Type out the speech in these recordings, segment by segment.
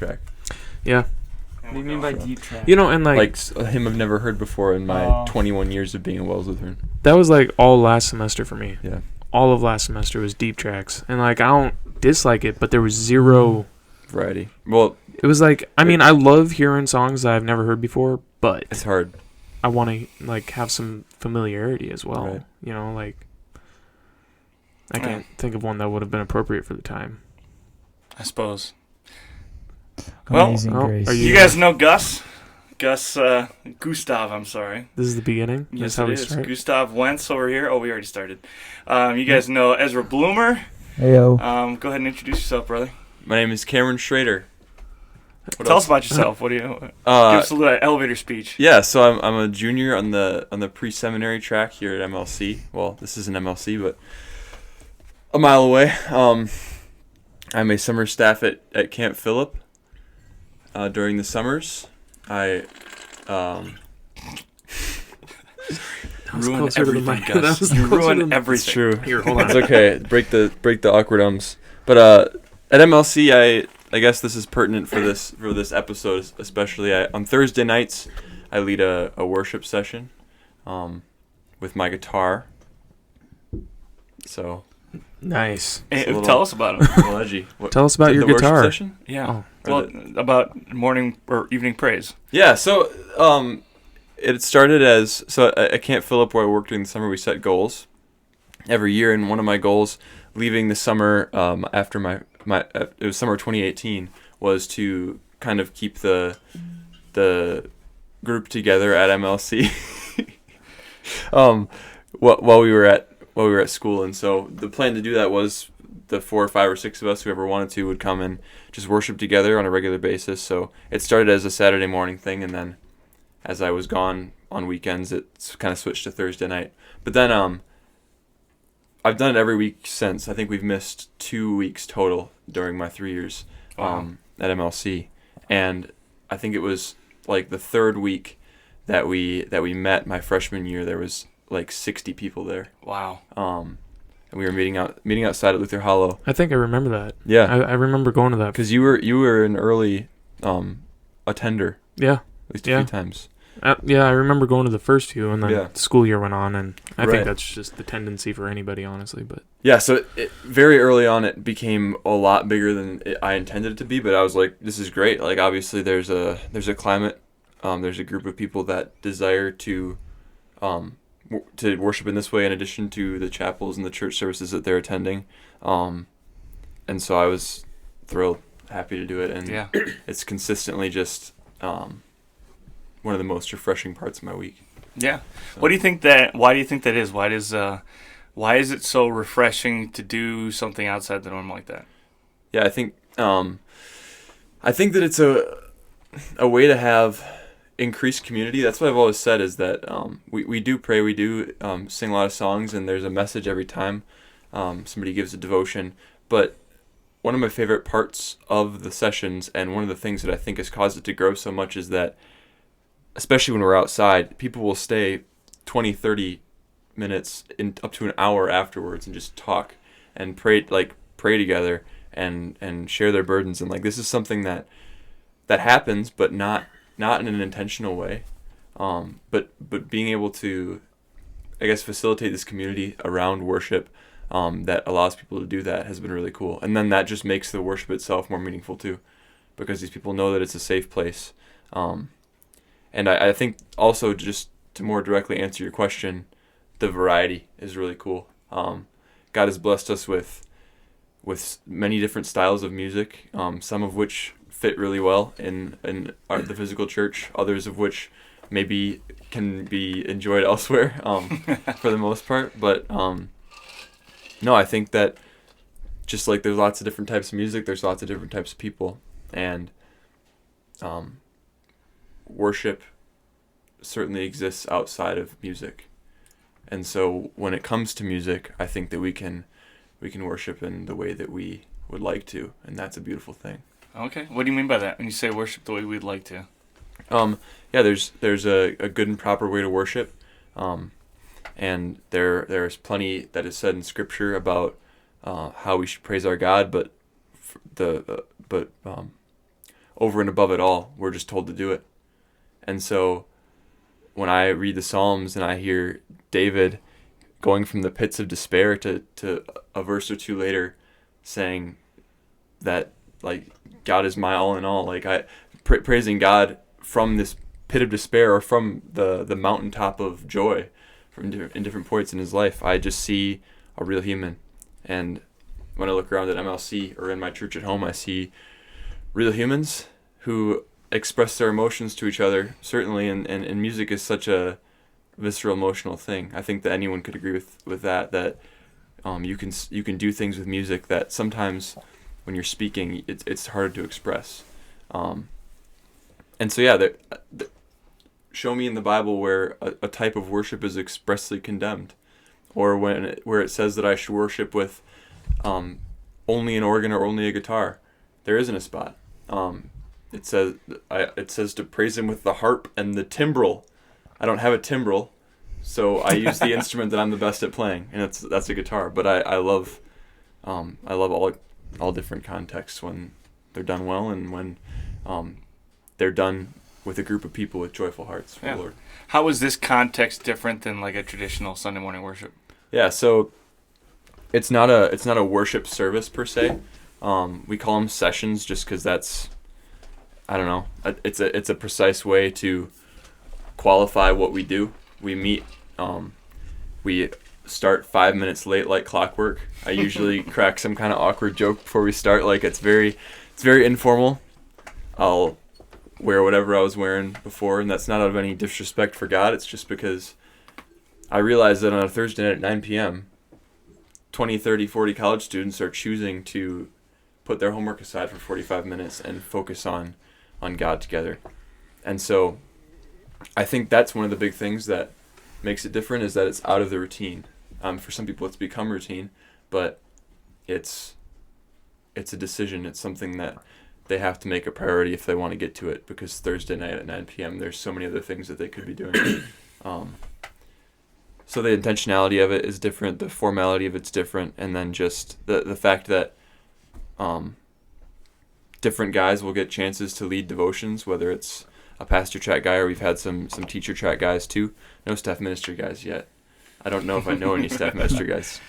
track. Yeah. What do you mean by deep track? You know, and Like a hymn I've never heard before in my 21 years of being a Wells Lutheran. that was like all last semester for me. Yeah. All of last semester was deep tracks. And like I don't dislike it, but there was zero Variety. Well, it was like I mean, I love hearing songs that I've never heard before, but it's hard. I want to like have some familiarity as well. Right. You know, like I can't think of one that would have been appropriate for the time. I suppose. Amazing well, Grace. are You guys know Gus? Gustav, I'm sorry. This is the beginning? Yes, That's how it we is. start? Gustav Wenz over here. Oh, we already started. You guys know Ezra Blumer. Heyo. Go ahead and introduce yourself, brother. My name is Cameron Schroeder. Tell us about yourself. What do you? Give us a little elevator speech. Yeah, so I'm a junior on the pre-seminary track here at MLC. Well, this isn't MLC, but a mile away. I'm a summer staff at Camp Phillip. During the summers, I Ruin everything, Gus. You ruin everything. True. Here, hold on. It's okay. Break the awkward ums. But at MLC, I guess this is pertinent for this episode, especially. On Thursday nights, I lead a worship session, with my guitar. So. Nice. Hey, tell us about him. Edgy. Tell us about your the worship guitar. Session? Yeah. Well, about morning or evening praise. Yeah. So it started as at Camp Phillip where I worked during the summer. We set goals every year, and one of my goals, leaving the summer after my it was summer 2018, was to kind of keep the group together at MLC. While we were at school, and so the plan to do that was the 4 or 5 or 6 of us, whoever wanted to, would come and just worship together on a regular basis. So it started as a Saturday morning thing, and then as I was gone on weekends, it kind of switched to Thursday night. But then I've done it every week since. I think we've missed 2 weeks total during my 3 years at MLC, and I think it was like the third week that we met my freshman year. There was like 60 people there. Wow. And we were meeting outside at Luther Hollow. I think I remember that. Yeah. I remember going to that. Because you were an early attender. Yeah. At least a few times. Yeah, I remember going to the first few, and then the school year went on, and I think Right. that's just the tendency for anybody, honestly. But yeah, so very early on, it became a lot bigger than I intended it to be. But I was like, this is great. Like, obviously, there's a climate, there's a group of people that desire to worship in this way, in addition to the chapels and the church services that they're attending. And so I was thrilled, happy to do it, and it's consistently just one of the most refreshing parts of my week. Yeah. So. Why do you think that is? Why is it so refreshing to do something outside the norm like that? Yeah, I think that it's a way to have increased community. That's what I've always said, is that we do pray, we do sing a lot of songs, and there's a message every time somebody gives a devotion. But one of my favorite parts of the sessions, and one of the things that I think has caused it to grow so much, is that, especially when we're outside, people will stay 20, 30 minutes up to an hour afterwards and just talk and pray together and share their burdens. And like, this is something that happens, but not in an intentional way. But being able to, I guess, facilitate this community around worship that allows people to do that has been really cool. And then that just makes the worship itself more meaningful too, because these people know that it's a safe place. And I think also, just to more directly answer your question, the variety is really cool. God has blessed us with many different styles of music, some of which fit really well in the physical church, others of which maybe can be enjoyed elsewhere for the most part. But no, I think that just like there's lots of different types of music, there's lots of different types of people, and worship certainly exists outside of music. And so when it comes to music, I think that we can worship in the way that we would like to, and that's a beautiful thing. Okay. What do you mean by that when you say worship the way we'd like to? Yeah, there's a good and proper way to worship. And there's plenty that is said in Scripture about over and above it all. We're just told to do it. And so when I read the Psalms and I hear David going from the pits of despair to a verse or two later saying that, like, God is my all in all, like praising God from this pit of despair or from the mountaintop of joy in different points in his life, I just see a real human. And when I look around at MLC or in my church at home, I see real humans who express their emotions to each other, certainly, and music is such a visceral, emotional thing. I think that anyone could agree with that you can do things with music that sometimes when you're speaking, it's hard to express. And so, yeah, show me in the Bible where a type of worship is expressly condemned, or where it says that I should worship with only an organ or only a guitar. There isn't a spot. It says to praise him with the harp and the timbrel. I don't have a timbrel, so I use the instrument that I'm the best at playing, and that's a guitar. But I love all different contexts when they're done well and when they're done with a group of people with joyful hearts for the Lord. How is this context different than like a traditional Sunday morning worship? Yeah, so it's not a worship service per se. We call them sessions just because that's, I don't know, it's a precise way to qualify what we do. We meet, we start 5 minutes late like clockwork. I usually crack some kind of awkward joke before we start. Like it's very informal. I'll wear whatever I was wearing before, and that's not out of any disrespect for God. It's just because I realize that on a Thursday night at 9 p.m., 20, 30, 40 college students are choosing to put their homework aside for 45 minutes and focus on God together. And so I think that's one of the big things that makes it different, is that it's out of the routine. For some people it's become routine, but it's a decision. It's something that they have to make a priority if they want to get to it, because Thursday night at 9 p.m. there's so many other things that they could be doing. So the intentionality of it is different, the formality of it's different, and then just the fact that different guys will get chances to lead devotions, whether it's a pastor track guy or we've had some teacher track guys too. No staff ministry guys yet. I don't know if I know any staff ministry guys.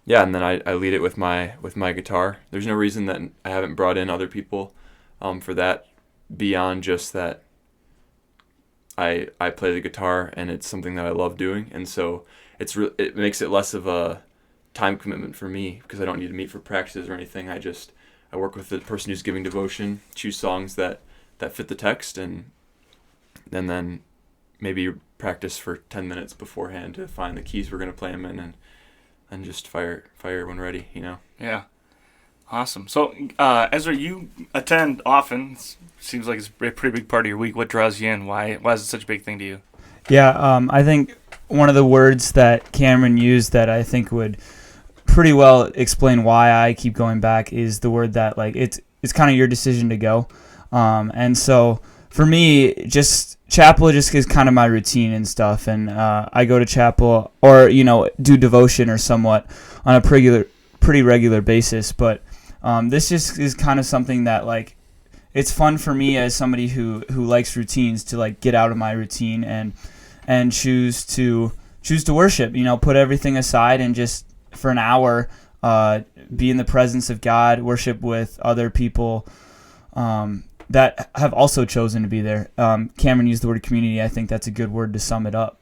Yeah, and then I lead it with my guitar. There's no reason that I haven't brought in other people for that, beyond just that I play the guitar and it's something that I love doing, and so it makes it less of a time commitment for me because I don't need to meet for practices or anything. I work with the person who's giving devotion, choose songs that fit the text, and then maybe practice for 10 minutes beforehand to find the keys we're going to play them in, and just fire when ready, you know? Yeah. Awesome. So, Ezra, you attend often. Seems like it's a pretty big part of your week. What draws you in? Why is it such a big thing to you? Yeah, I think one of the words that Cameron used that I think would pretty well explain why I keep going back is the word that, like, it's kind of your decision to go. And so for me, just chapel just is kind of my routine and stuff. And I go to chapel or, do devotion or somewhat on a pretty regular basis. But this just is kind of something that, like, it's fun for me as somebody who likes routines to, like, get out of my routine and choose to worship, put everything aside and just for an hour be in the presence of God, worship with other people that have also chosen to be there. Cameron used the word community. I think that's a good word to sum it up.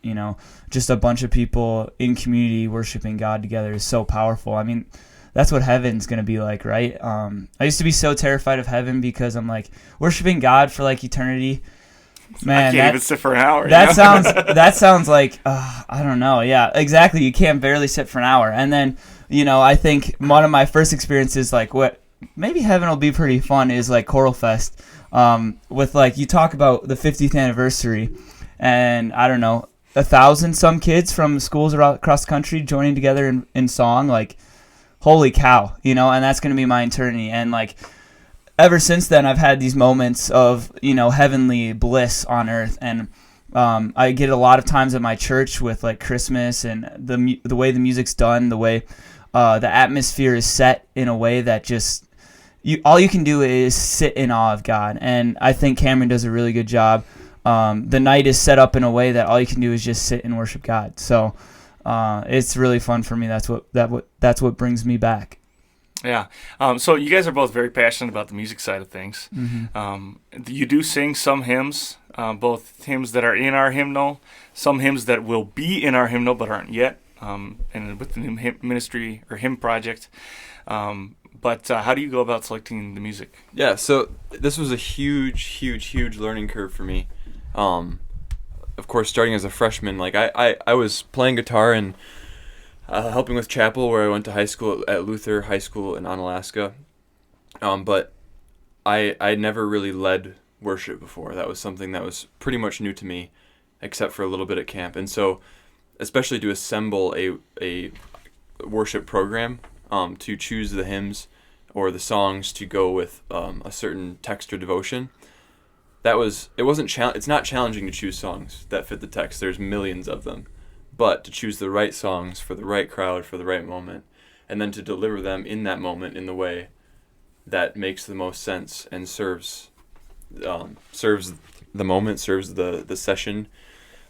Just a bunch of people in community worshiping God together is so powerful. I mean, that's what heaven's going to be like, right? I used to be so terrified of heaven because I'm like, worshiping God for, like, eternity. Man, I can't even sit for an hour. That sounds like, I don't know. Yeah, exactly. You can't barely sit for an hour. And then, I think one of my first experiences, like, what maybe heaven will be pretty fun is, like, Choral Fest. With, like, you talk about the 50th anniversary and, I don't know, 1,000 some kids from schools across the country joining together in song, like, holy cow, and that's going to be my eternity. And, like, ever since then, I've had these moments of, heavenly bliss on earth. And I get a lot of times at my church with, like, Christmas and the way the music's done, the way the atmosphere is set in a way that just all you can do is sit in awe of God, and I think Cameron does a really good job. The night is set up in a way that all you can do is just sit and worship God. So it's really fun for me. That's what brings me back. Yeah. So you guys are both very passionate about the music side of things. You do sing some hymns, both hymns that are in our hymnal, some hymns that will be in our hymnal but aren't yet, and with the new hymn ministry or hymn project. But how do you go about selecting the music? Yeah, so this was a huge learning curve for me. Of course, starting as a freshman, like I was playing guitar and helping with chapel where I went to high school at Luther High School in Onalaska. But I never really led worship before. That was something that was pretty much new to me, except for a little bit at camp. And so, especially to assemble a worship program, to choose the hymns or the songs to go with a certain text or devotion, it's not challenging to choose songs that fit the text. There's millions of them. But to choose the right songs for the right crowd for the right moment, and then to deliver them in that moment in the way that makes the most sense and serves the moment, serves the session.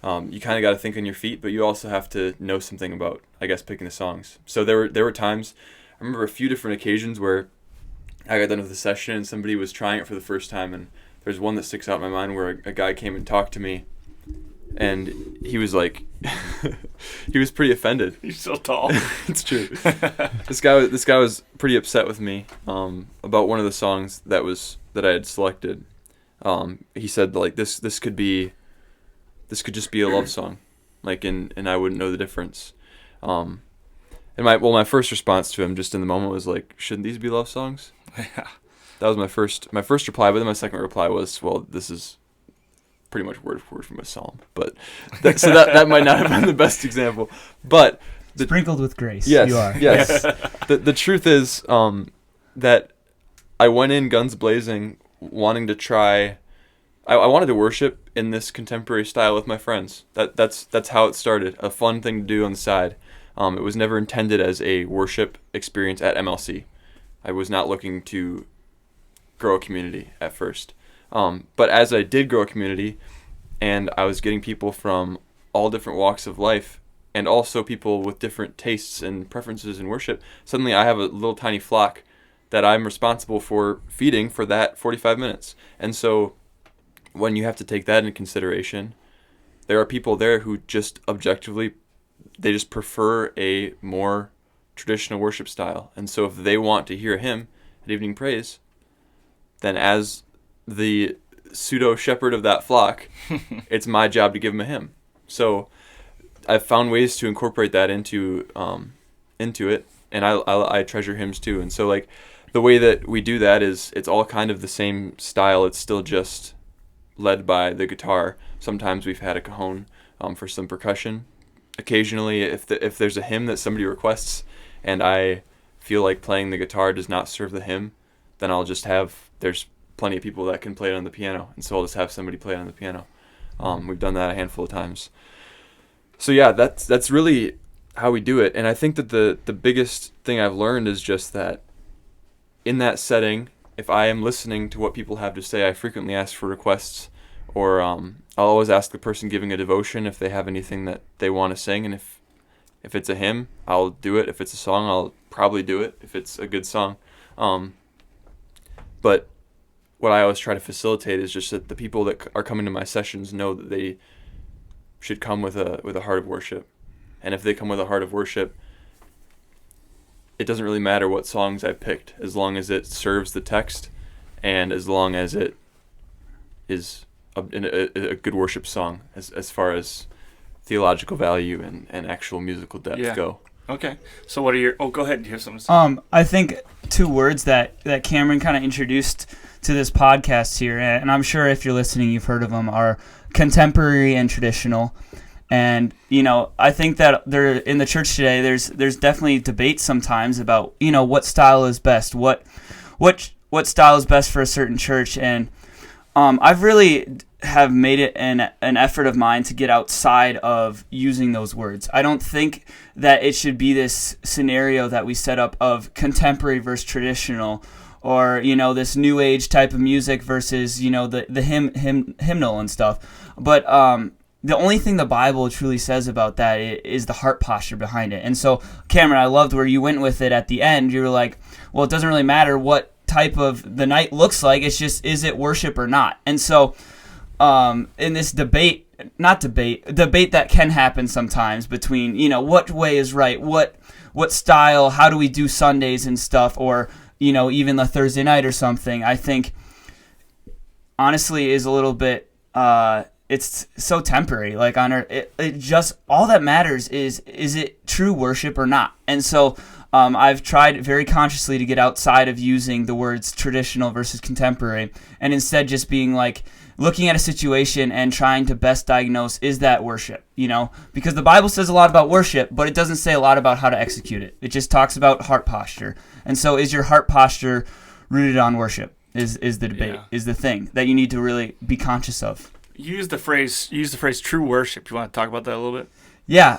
You kind of got to think on your feet, but you also have to know something about, I guess, picking the songs. So there were times, I remember a few different occasions where I got done with the session and somebody was trying it for the first time, and there's one that sticks out in my mind where a guy came and talked to me, and he was like, he was pretty offended. He's so tall. It's true. This guy was pretty upset with me about one of the songs that I had selected. He said like this could just be a love song, like and I wouldn't know the difference. And my first response to him just in the moment was like, shouldn't these be love songs? Yeah. That was my first reply, but then my second reply was, well, this is pretty much word for word from a psalm. But that might not have been the best example. But sprinkled with grace, yes, you are. Yes. The truth is that I went in guns blazing, wanting to try. I wanted to worship in this contemporary style with my friends. That's how it started. A fun thing to do on the side. It was never intended as a worship experience at MLC. I was not looking to grow a community at first. But as I did grow a community, and I was getting people from all different walks of life, and also people with different tastes and preferences in worship, suddenly I have a little tiny flock that I'm responsible for feeding for that 45 minutes. And so when you have to take that into consideration, there are people there who just objectively, they just prefer a more traditional worship style. And so if they want to hear a hymn at evening praise, then as the pseudo shepherd of that flock, it's my job to give them a hymn. So I've found ways to incorporate that into it, and I treasure hymns too. And so like the way that we do that is it's all kind of the same style. It's still just led by the guitar. Sometimes we've had a cajon for some percussion. Occasionally, if there's a hymn that somebody requests and I feel like playing the guitar does not serve the hymn, then I'll just there's plenty of people that can play it on the piano, and so I'll just have somebody play it on the piano. We've done that a handful of times. So yeah, that's really how we do it. And I think that the biggest thing I've learned is just that in that setting, if I am listening to what people have to say, I frequently ask for requests, or I'll always ask the person giving a devotion if they have anything that they want to sing, and if it's a hymn, I'll do it. If it's a song, I'll probably do it if it's a good song. But what I always try to facilitate is just that the people that are coming to my sessions know that they should come with a heart of worship. And if they come with a heart of worship, it doesn't really matter what songs I picked, as long as it serves the text and as long as it is a good worship song as far as theological value and actual musical depth go. Okay. So what are your... Oh, go ahead. Here's something. I think two words that Cameron kind of introduced to this podcast here, and I'm sure if you're listening, you've heard of them, are contemporary and traditional. And, I think that there in the church today, there's definitely debate sometimes about, what style is best, what style is best for a certain church. And I've really have made it an effort of mine to get outside of using those words. I don't think that it should be this scenario that we set up of contemporary versus traditional, or this new age type of music versus the hymnal and stuff. But the only thing the Bible truly says about that is the heart posture behind it. And so, Cameron, I loved where you went with it at the end. You were like, well, it doesn't really matter what type of the night looks like. It's just, is it worship or not? And so in this debate that can happen sometimes between, what way is right, what style, how do we do Sundays and stuff, or, even the Thursday night or something, I think, honestly, is a little bit, it's so temporary. Like, it just, all that matters is it true worship or not? And so I've tried very consciously to get outside of using the words traditional versus contemporary, and instead just being like, looking at a situation and trying to best diagnose, is that worship? Because the Bible says a lot about worship, but it doesn't say a lot about how to execute it. It just talks about heart posture. And so is your heart posture rooted on worship? Is the debate, is the thing that you need to really be conscious of. You use the phrase true worship. You want to talk about that a little bit? Yeah.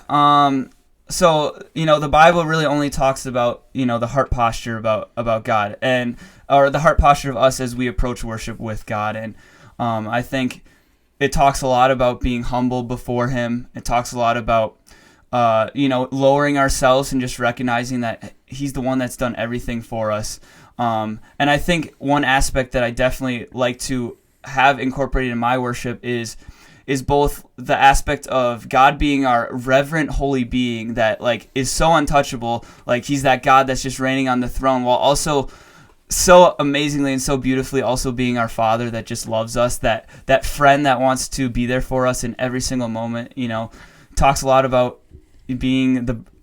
So, the Bible really only talks about, the heart posture about God, or the heart posture of us as we approach worship with God. And I think it talks a lot about being humble before Him. It talks a lot about, lowering ourselves and just recognizing that He's the one that's done everything for us. And I think one aspect that I definitely like to have incorporated in my worship is both the aspect of God being our reverent holy being that like is so untouchable, like He's that God that's just reigning on the throne, while also so amazingly and so beautifully also being our Father that just loves us, that friend that wants to be there for us in every single moment. Talks a lot about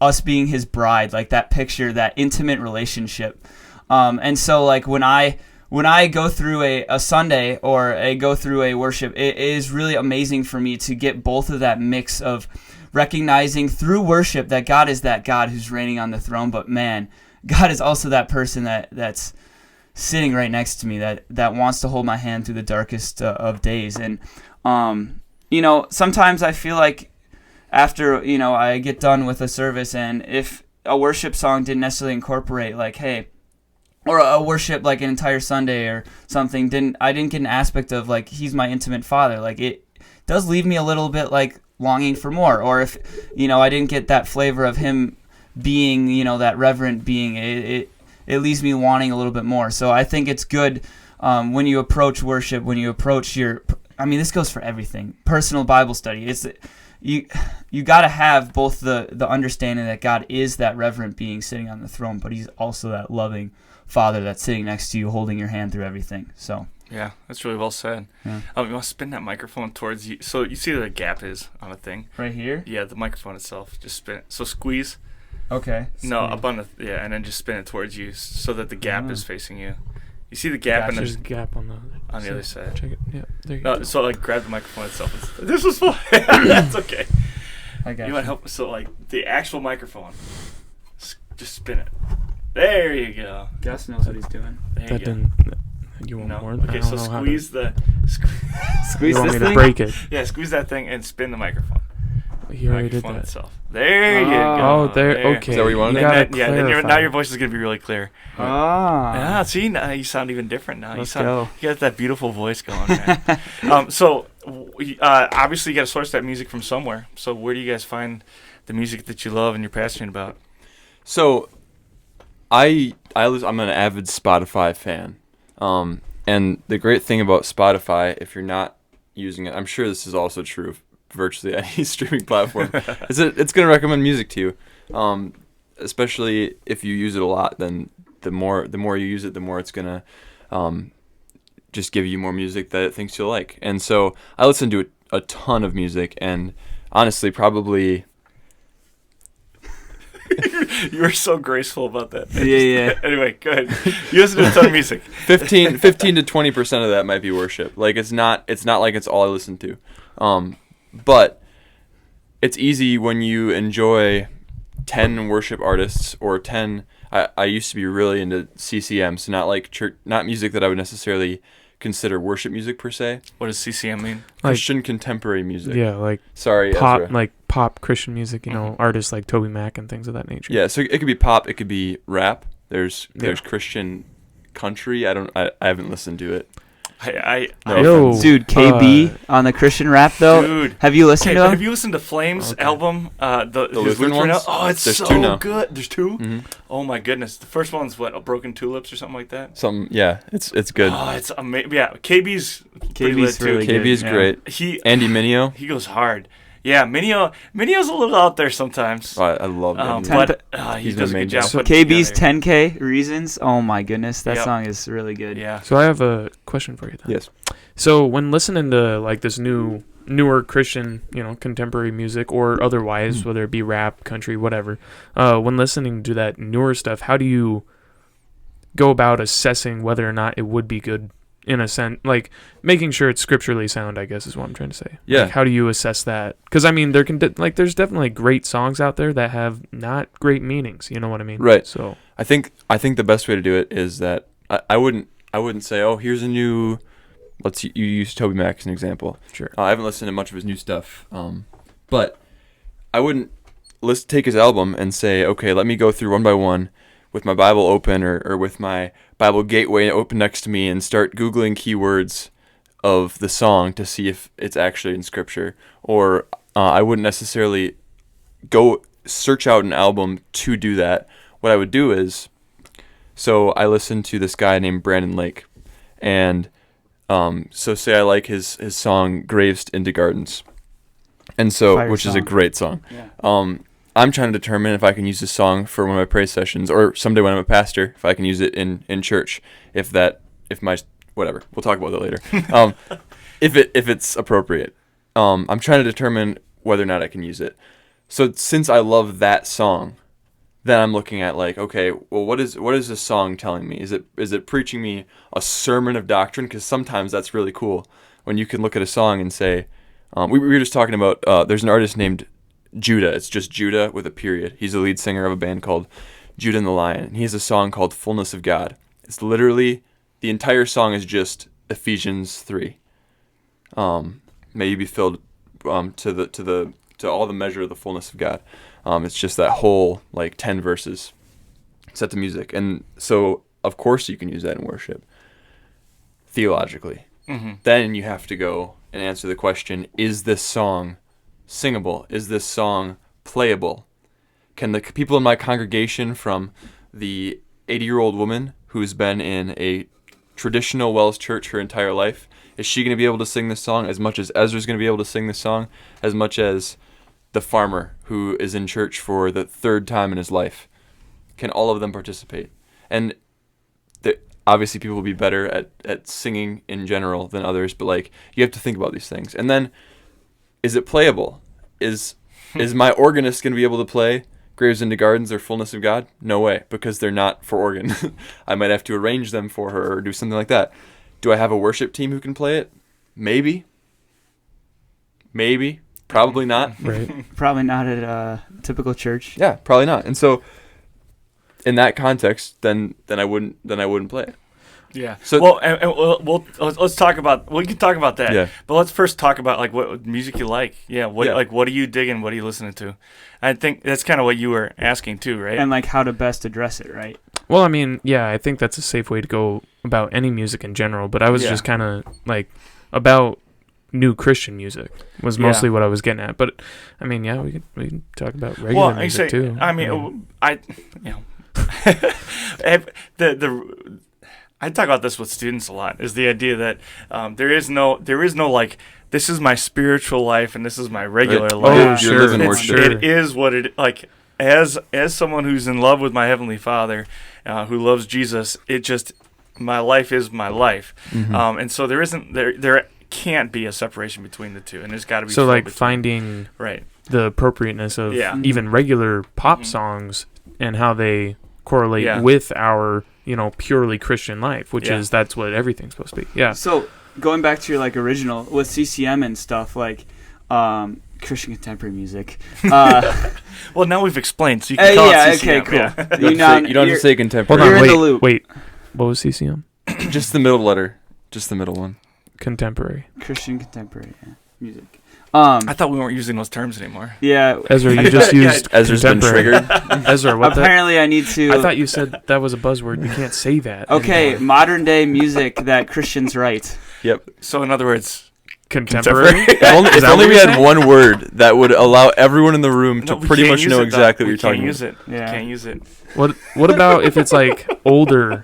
us being His bride, like that picture, that intimate relationship. And so like when I go through a Sunday or I go through a worship, it is really amazing for me to get both of that mix of recognizing through worship that God is that God who's reigning on the throne, but man, God is also that person that's sitting right next to me that wants to hold my hand through the darkest of days. And sometimes I feel like after I get done with a service, and if a worship song didn't necessarily incorporate like, hey, or a worship like an entire Sunday or something, I didn't get an aspect of like He's my intimate Father, like it does leave me a little bit like longing for more. Or if I didn't get that flavor of Him being that reverent being, it leaves me wanting a little bit more. So I think it's good when you approach worship, when you approach this goes for everything, personal Bible study, it's you got to have both the understanding that God is that reverent being sitting on the throne, but He's also that loving Father that's sitting next to you, holding your hand through everything. So yeah, that's really well said. Yeah. You want to spin that microphone towards you, so you see where the gap is on a thing right here. Yeah, the microphone itself. Just spin it. So squeeze. Okay. No, up on and then just spin it towards you so that the gap is facing you. You see the gap, and there's a gap on the other side. Check it. Yeah, there you go. So like grab the microphone itself. This was fun. That's okay. I got you want to help? So like the actual microphone, just spin it. There you go. Gus knows what he's doing. There you go. You want No. more? Okay, so squeeze the. Squeeze you want this me thing? to break it? Yeah, squeeze that thing and spin the microphone. He already did Microphone that. itself. There you go. Oh, there. Okay. Is that what you wanted? Then now your voice is gonna be really clear. Ah. Yeah. See, now you sound even different now. Let's you go. got that beautiful voice going. Man. So obviously you got to source that music from somewhere. So where do you guys find the music that you love and you're passionate about? So I'm an avid Spotify fan. And the great thing about Spotify, if you're not using it, I'm sure this is also true of virtually any streaming platform, is it's going to recommend music to you. Especially if you use it a lot, then the more you use it, the more it's going to just give you more music that it thinks you'll like. And so I listen to a ton of music, and honestly, probably... You were so graceful about that. Yeah. Anyway, go ahead. You listen to a ton of music. 15 to 20% of that might be worship. Like it's not like it's all I listen to. But it's easy when you enjoy 10 worship artists or 10. I used to be really into CCM, so not like church, not music that I would necessarily consider worship music per se. What does CCM mean? Christian contemporary music. Yeah, like sorry, pop, Ezra. like pop Christian music. Artists like Toby Mac and things of that nature. Yeah, so it could be pop, it could be rap. There's Christian country. I haven't listened to it. Yo, Dude, KB on the Christian rap though. Dude, have you listened to him? Have you listened to Flames album? The his Lutheran ones? Oh, it's There's so two now. good. There's two. Mm-hmm. Oh my goodness. The first one's what? Broken Tulips or something like that. It's good. Oh, it's amazing. Yeah, KB's pretty lit too. really good. KB is great. Andy Mineo. He goes hard. Yeah, Mineo's a little out there sometimes. Oh, I love Andy. But he does a good job. KB's 10K Reasons. Oh my goodness, that Yep. song is really good. Yeah. So I have a question for you then. Yes. So when listening to like this newer Christian, contemporary music or otherwise, whether it be rap, country, whatever, when listening to that newer stuff, how do you go about assessing whether or not it would be good in a sense, like making sure it's scripturally sound, I guess is what I'm trying to say. Yeah. Like, how do you assess that? Because I mean, there's definitely great songs out there that have not great meanings. You know what I mean? Right. So I think the best way to do it is that I wouldn't say, oh, here's a new. You use Toby Mac as an example. Sure. I haven't listened to much of his new stuff, but I wouldn't take his album and say, okay, let me go through one by one with my Bible open or with my Bible Gateway open next to me and start Googling keywords of the song to see if it's actually in Scripture. Or I wouldn't necessarily go search out an album to do that. What I would do is, so I listened to this guy named Brandon Lake, and so say I like his song Graves into Gardens, and so which is a great song. Yeah. I'm trying to determine if I can use this song for one of my praise sessions, or someday when I'm a pastor, if I can use it in church. Whatever, we'll talk about that later. If it's appropriate, I'm trying to determine whether or not I can use it. So since I love that song, then I'm looking at like, okay, well, what is this song telling me? Is it preaching me a sermon of doctrine? Because sometimes that's really cool when you can look at a song and say, we were just talking about. There's an artist named Judah. It's just Judah with a period. He's the lead singer of a band called Judah and the Lion. And he has a song called Fullness of God. It's literally, the entire song is just Ephesians 3. May you be filled to all the measure of the fullness of God. It's just that whole 10 verses set to music. And so of course you can use that in worship theologically. Mm-hmm. Then you have to go and answer the question, is this song singable? Is this song playable? Can the people in my congregation, from the 80-year-old woman who's been in a traditional Wells church her entire life, is she going to be able to sing this song as much as Ezra's going to be able to sing this song, as much as the farmer who is in church for the third time in his life? Can all of them participate? And obviously people will be better at singing in general than others, but you have to think about these things. And then, is it playable? Is my organist going to be able to play Graves into Gardens or Fullness of God? No way, because they're not for organ. I might have to arrange them for her or do something like that. Do I have a worship team who can play it? Maybe. Probably not. right. Probably not at a typical church. Yeah, probably not. And so, in that context, then I wouldn't play it. Yeah. So let's talk about. We can talk about that. Yeah. But let's first talk about what music you like. Yeah. What are you digging? What are you listening to? I think that's kind of what you were asking too, right? And how to best address it, right? Well, I mean, yeah, I think that's a safe way to go about any music in general. But I was just kind of about new Christian music was mostly what I was getting at. But I mean, yeah, we can talk about regular music too. I mean, I talk about this with students a lot. Is the idea that there is no this is my spiritual life and this is my regular life. You're living worship. It is what it as someone who's in love with my Heavenly Father, who loves Jesus. My life is my life, Mm-hmm. and so there can't be a separation between the two, and there's got to be finding right the appropriateness of even regular pop songs and how they correlate with our purely Christian life, which is that's what everything's supposed to be. Yeah. So going back to your original with CCM and stuff Christian contemporary music. Well, now we've explained, so you can call it CCM. Okay, cool. Yeah. You don't have to say contemporary. Hold on, in the loop. wait. What was CCM? Just the middle letter. Just the middle one. Contemporary. Christian contemporary music. I thought we weren't using those terms anymore. Yeah. Ezra, you just used Ezra's been contemporary. triggered. Ezra, what Apparently, I need to. I thought you said that was a buzzword. You can't say that. Okay, anymore. modern day music that Christians write. Yep. So in other words, Contemporary. If only we had one word that would allow everyone in the room to we pretty can't much use know it, exactly though. what you're talking We about. can't use it. Yeah. Can't use it. What about if it's like older?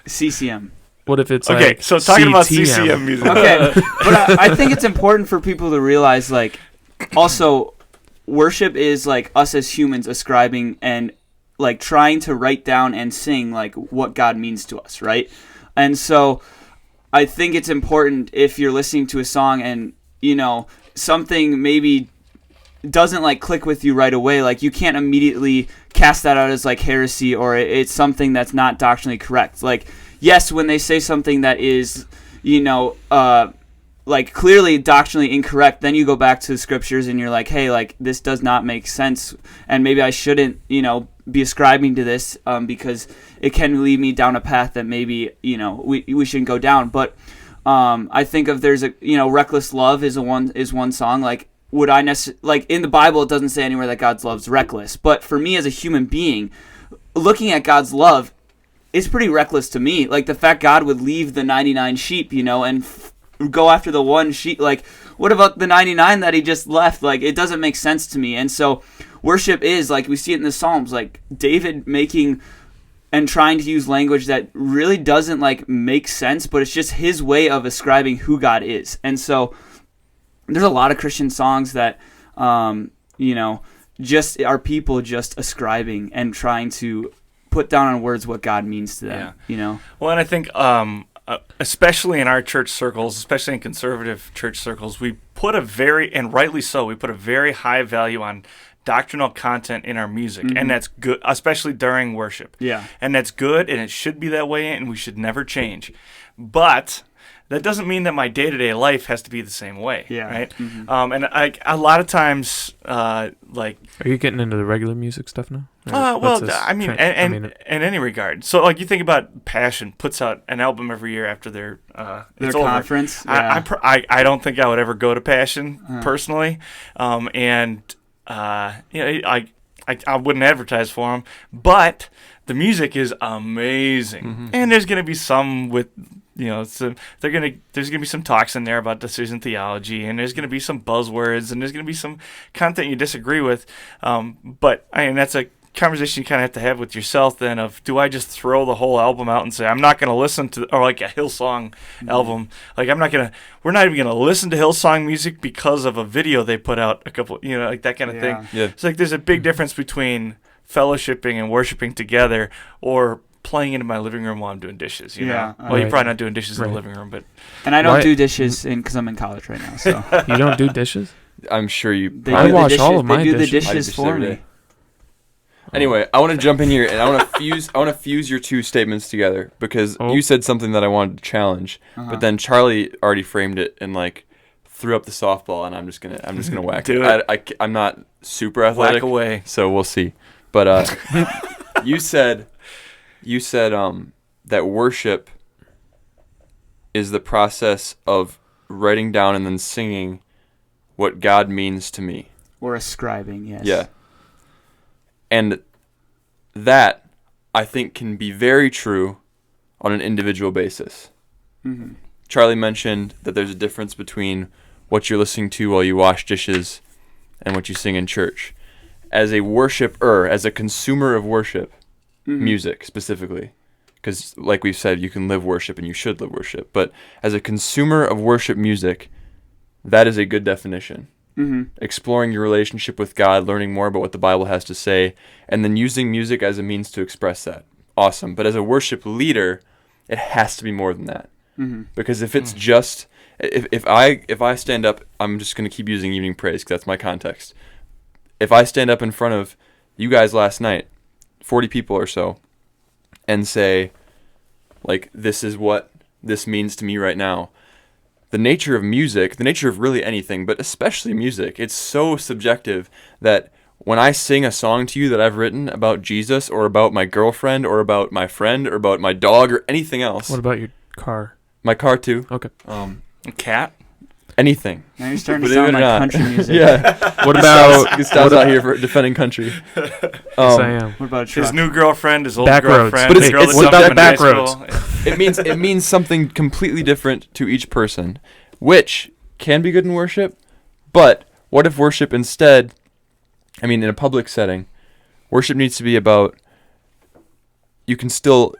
CCM. What if it's Okay, like so talking about CTM? CCM music. Okay, but I think it's important for people to realize, like, also, worship is like us as humans ascribing and like trying to write down and sing like what God means to us, right? And so I think it's important if you're listening to a song and, you know, something maybe doesn't like click with you right away, like you can't immediately cast that out as like heresy or it's something that's not doctrinally correct. Like, yes, when they say something that is, you know, like clearly doctrinally incorrect, then you go back to the scriptures and you're like, hey, like this does not make sense and maybe I shouldn't, you know, be ascribing to this because it can lead me down a path that maybe, you know, we shouldn't go down. But I think of there's a, you know, Reckless Love is one song. Like, would I like in the Bible it doesn't say anywhere that God's love's reckless, but for me as a human being, looking at God's love, it's pretty reckless to me. Like the fact God would leave the 99 sheep, you know, and go after the one sheep. Like, what about the 99 that he just left? Like, it doesn't make sense to me. And so worship is, like, we see it in the Psalms, like David making and trying to use language that really doesn't, like, make sense, but it's just his way of ascribing who God is. And so there's a lot of Christian songs that, you know, just are people just ascribing and trying to put down on words what God means to them, you know? Well, and I think especially in our church circles, especially in conservative church circles, we put a very, and rightly so, we put a very high value on doctrinal content in our music, and that's good, especially during worship. Yeah. And that's good, and it should be that way, and we should never change. But that doesn't mean that my day-to-day life has to be the same way, right? And a lot of times, like... Are you getting into the regular music stuff now? Well, I mean, in any regard. So, like, you think about Passion puts out an album every year after their conference. Yeah. I don't think I would ever go to Passion personally, and you know, I wouldn't advertise for them. But the music is amazing, and there's gonna be some with. You know, so there's gonna be some talks in there about decision theology, and there's gonna be some buzzwords, and there's gonna be some content you disagree with. But I mean, that's a conversation you kind of have with yourself. Then, of do I just throw the whole album out and say I'm not gonna listen to, or like a Hillsong album, like we're not even gonna listen to Hillsong music because of a video they put out a couple, you know, like that kind of thing. Yeah. It's like there's a big difference between fellowshipping and worshiping together, or playing into my living room while I'm doing dishes, you know? Well, you're probably not doing dishes in the living room, but... And I don't do dishes because I'm in college right now, so... You don't do dishes? I'm sure you... I wash all of my dishes. They do the dishes. dishes for me. Anyway, I want to jump in here, and I want to fuse your two statements together, because you said something that I wanted to challenge, but then Charlie already framed it and, like, threw up the softball, and I'm just gonna whack Do it. I'm not super athletic, whack away. So we'll see. But you said that worship is the process of writing down and then singing what God means to me. Or ascribing, yes. Yeah. And that, I think, can be very true on an individual basis. Charlie mentioned that there's a difference between what you're listening to while you wash dishes and what you sing in church. As a worshiper, as a consumer of worship, music specifically, because like we've said, you can live worship and you should live worship, but as a consumer of worship music, that is a good definition. Exploring your relationship with God, learning more about what the Bible has to say, and then using music as a means to express that. Awesome. But as a worship leader, it has to be more than that. Because if it's just, if I stand up, I'm just going to keep using evening praise because that's my context. If I stand up in front of you guys last night, 40 people or so, and say, like, this is what this means to me right now. The nature of music, the nature of really anything, but especially music, it's so subjective that when I sing a song to you that I've written about Jesus or about my girlfriend or about my friend or about my dog or anything else. What about your car? My car too. Okay. A cat? anything. Now you're starting to Believe sound it or like not. country music. Yeah. What about Gustav's out here for defending country. yes, I am. What about a truck? His new girlfriend, his old Backroads. girlfriend, But the girl it's that dumped him about in high backroads. school. It means something completely different to each person, which can be good in worship. But what if worship instead, in a public setting, worship needs to be about, you can still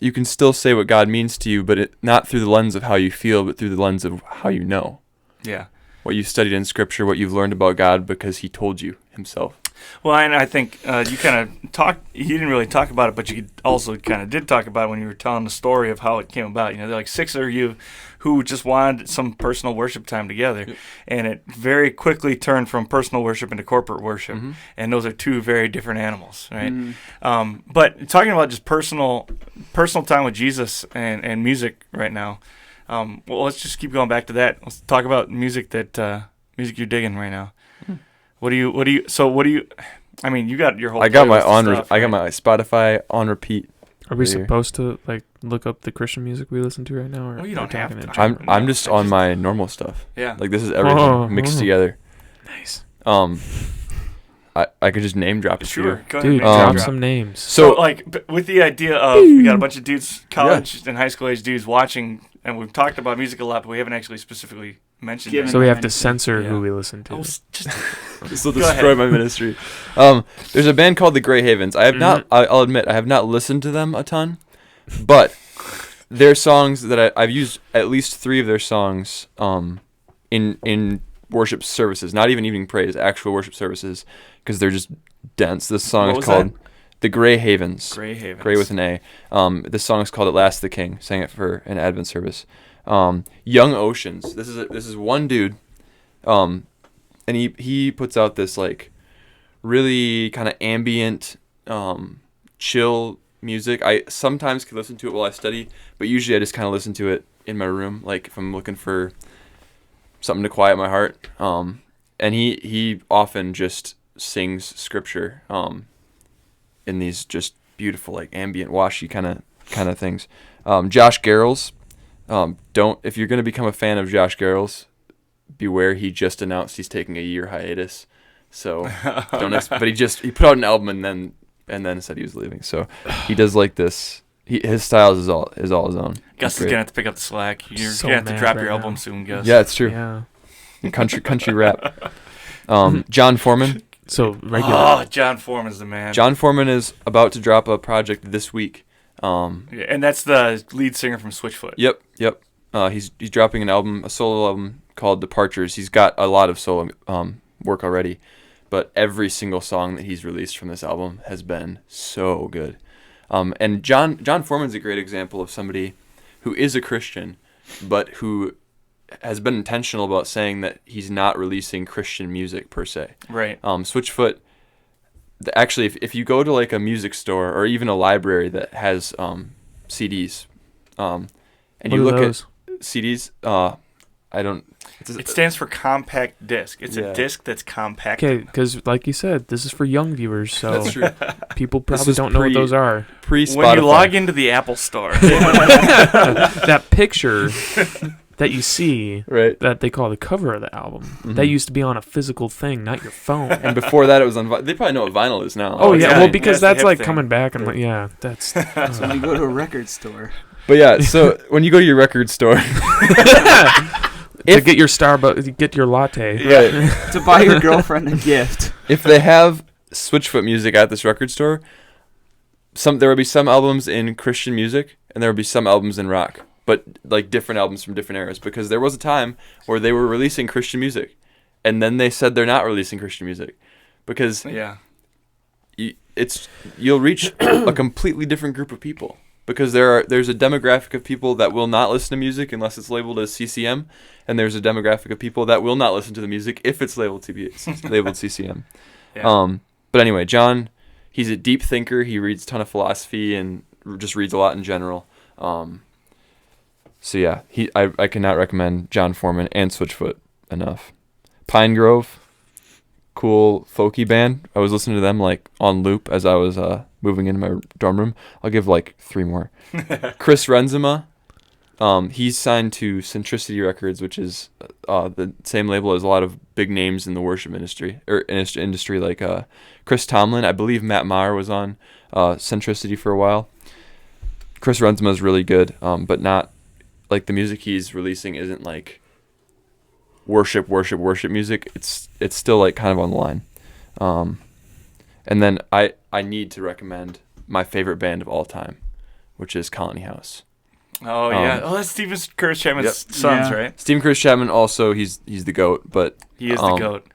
say what God means to you, but not through the lens of how you feel, but through the lens of how you know. Yeah. What you've studied in Scripture, what you've learned about God because He told you Himself. Well, and I think you kind of talked. You didn't really talk about it, but you also kind of did talk about it when you were telling the story of how it came about. There are like 6 of you who just wanted some personal worship time together, and it very quickly turned from personal worship into corporate worship, and those are 2 very different animals, right? But talking about just personal time with Jesus and music right now. Well, let's just keep going back to that. Let's talk about music you're digging right now. What do you? You got your whole. I got my stuff, I got my Spotify on repeat. Are we supposed to look up the Christian music we listen to right now? Or well, you don't have to. I'm just on my normal stuff. Yeah. Like this is everything mixed together. Nice. I could just name drop a Sure. few. Go Dude, ahead, drop some names. So with the idea of we got a bunch of dudes, college and high school age dudes watching, and we've talked about music a lot, but we haven't actually specifically mentioned it. So we have to censor who we listen to. This will destroy my ministry. There's a band called the Grey Havens. I have not. I'll admit I have not listened to them a ton, but their songs that I've used at least 3 of their songs in worship services, not even evening praise, actual worship services, because they're just dense. This song is called The Grey Havens. Grey Havens. Grey with an A. This song is called At Last the King. Sang it for an Advent service. Young Oceans. This is one dude, and he puts out this like really kind of ambient, chill music. I sometimes can listen to it while I study, but usually I just kind of listen to it in my room, like if I'm looking for something to quiet my heart. And he often just sings scripture in these just beautiful like ambient washy kind of things. Josh Garrels. If you're going to become a fan of Josh Garrels, beware, he just announced he's taking a year hiatus. So but he put out an album and then said he was leaving. So he does like this. His style is all his own. Gus is gonna have to pick up the slack. You're gonna have to drop your album soon, Gus. Yeah, it's true. Yeah. Country rap. John Foreman. So regular. Oh, John Foreman's the man. John Foreman is about to drop a project this week. And that's the lead singer from Switchfoot. Yep. He's dropping an album, a solo album called Departures. He's got a lot of solo work already, but every single song that he's released from this album has been so good. And John Foreman's a great example of somebody who is a Christian, but who has been intentional about saying that he's not releasing Christian music per se. Right. Switchfoot. Actually, if you go to like a music store or even a library that has CDs, and you look at CDs, It stands for compact disc. It's a disc that's compact. Okay, because like you said, this is for young viewers, so that's true. people probably don't know what those are. Pre-Spotify. When you log into the Apple Store, That picture that you see, right, that they call the cover of the album, that used to be on a physical thing, not your phone. And before that, it was on. They probably know what vinyl is now. Oh yeah, yeah. well because That's the that's hip like thing. coming back and that's. So when you go to a record store. But yeah, so when you go to your record store, to get your Starbucks, get your latte. right, To buy your girlfriend a gift. if they have Switchfoot music at this record store, there will be some albums in Christian music and there will be some albums in rock, but like different albums from different eras, because there was a time where they were releasing Christian music and then they said they're not releasing Christian music because you'll reach a completely different group of people, because there's a demographic of people that will not listen to music unless it's labeled as CCM, and there's a demographic of people that will not listen to the music if it's labeled CCM. Yeah. But anyway, John, he's a deep thinker. He reads a ton of philosophy and just reads a lot in general. So yeah, I cannot recommend John Foreman and Switchfoot enough. Pine Grove, cool folky band. I was listening to them like on loop as I was moving into my dorm room. I'll give like 3 more. Chris Renzema, He's signed to Centricity Records, which is the same label as a lot of big names in the worship industry like Chris Tomlin. I believe Matt Maher was on Centricity for a while. Chris Renzema is really good, but not like the music he's releasing isn't like worship music. It's still like kind of on the line. And then I need to recommend my favorite band of all time, which is Colony House. Oh yeah, that's Stephen Curtis Chapman's sons, right? Stephen Curtis Chapman also he's the GOAT, but he is the GOAT.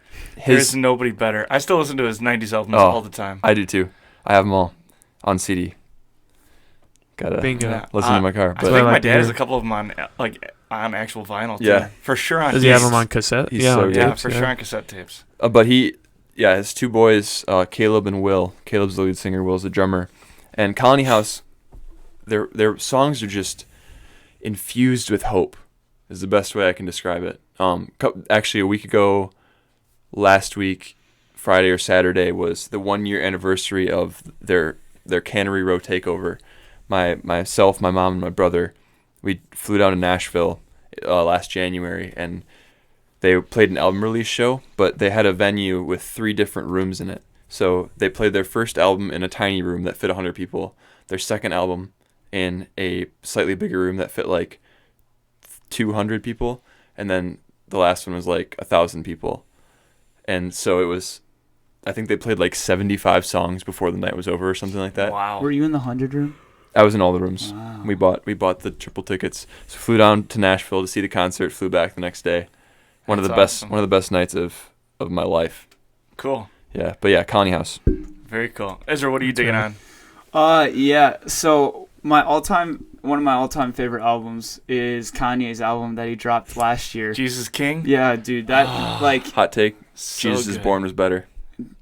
There's nobody better. I still listen to his '90s albums all the time. I do too. I have them all on CD. Gotta listen to my car. But I think my dad has a couple of them on actual vinyl too. Yeah, for sure on. Does he have them on cassette? For sure on cassette tapes. But his two boys, Caleb and Will. Caleb's the lead singer. Will's the drummer. And Colony House, their songs are just infused with hope. Is the best way I can describe it. Actually, a week ago, last week, Friday or Saturday was the 1 year anniversary of their Cannery Row takeover. Myself, my mom, and my brother, we flew down to Nashville last January, and they played an album release show, but they had a venue with 3 different rooms in it. So they played their first album in a tiny room that fit 100 people, their second album in a slightly bigger room that fit like 200 people, and then the last one was like 1,000 people. And so it was, I think they played like 75 songs before the night was over or something like that. Wow. Were you in the 100 room? I was in all the rooms. Wow. We bought the triple tickets. So flew down to Nashville to see the concert, flew back the next day. One of the best nights of my life. Cool. Yeah, but yeah, Colony House. Very cool. Ezra, what are you digging on? So one of my all-time favorite albums is Kanye's album that he dropped last year. Jesus King? Yeah, dude, that like hot take. So Jesus is good. Born was better.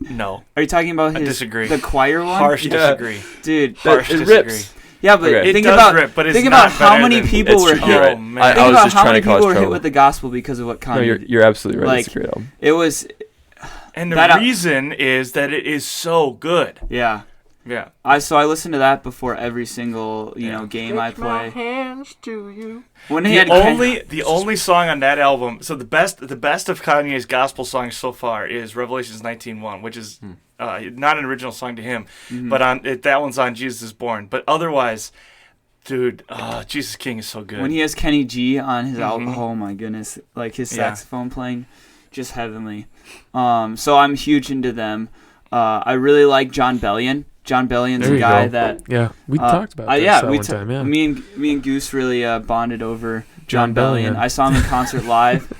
No. Are you talking about I disagree. the choir one? Harsh disagree. Dude, Harsh it disagree. rips. Yeah, but Okay. think It does about rip, but it's think not about how better many than- people It's were true, hit. you're right. man. I Think was about just how trying many to cause people were hit trouble. with the gospel because of what Kanye No, did. you're absolutely right. Like, It's a great album. It was, And the That- reason is that it is so good. yeah. Yeah. I listened to that before every single game I play. Hands to you. When he The only song on that album. So the best of Kanye's gospel songs so far is Revelations 19:1, which is not an original song to him, but that one's on Jesus is Born. But otherwise, dude, Jesus King is so good. when he has Kenny G on his album, oh my goodness, like his saxophone playing, just heavenly. So I'm huge into them. I really like John Bellion. John Bellion's a guy that we talked about this one time. Yeah, me and Goose really bonded over John Bellion. Bellion. I saw him in concert live.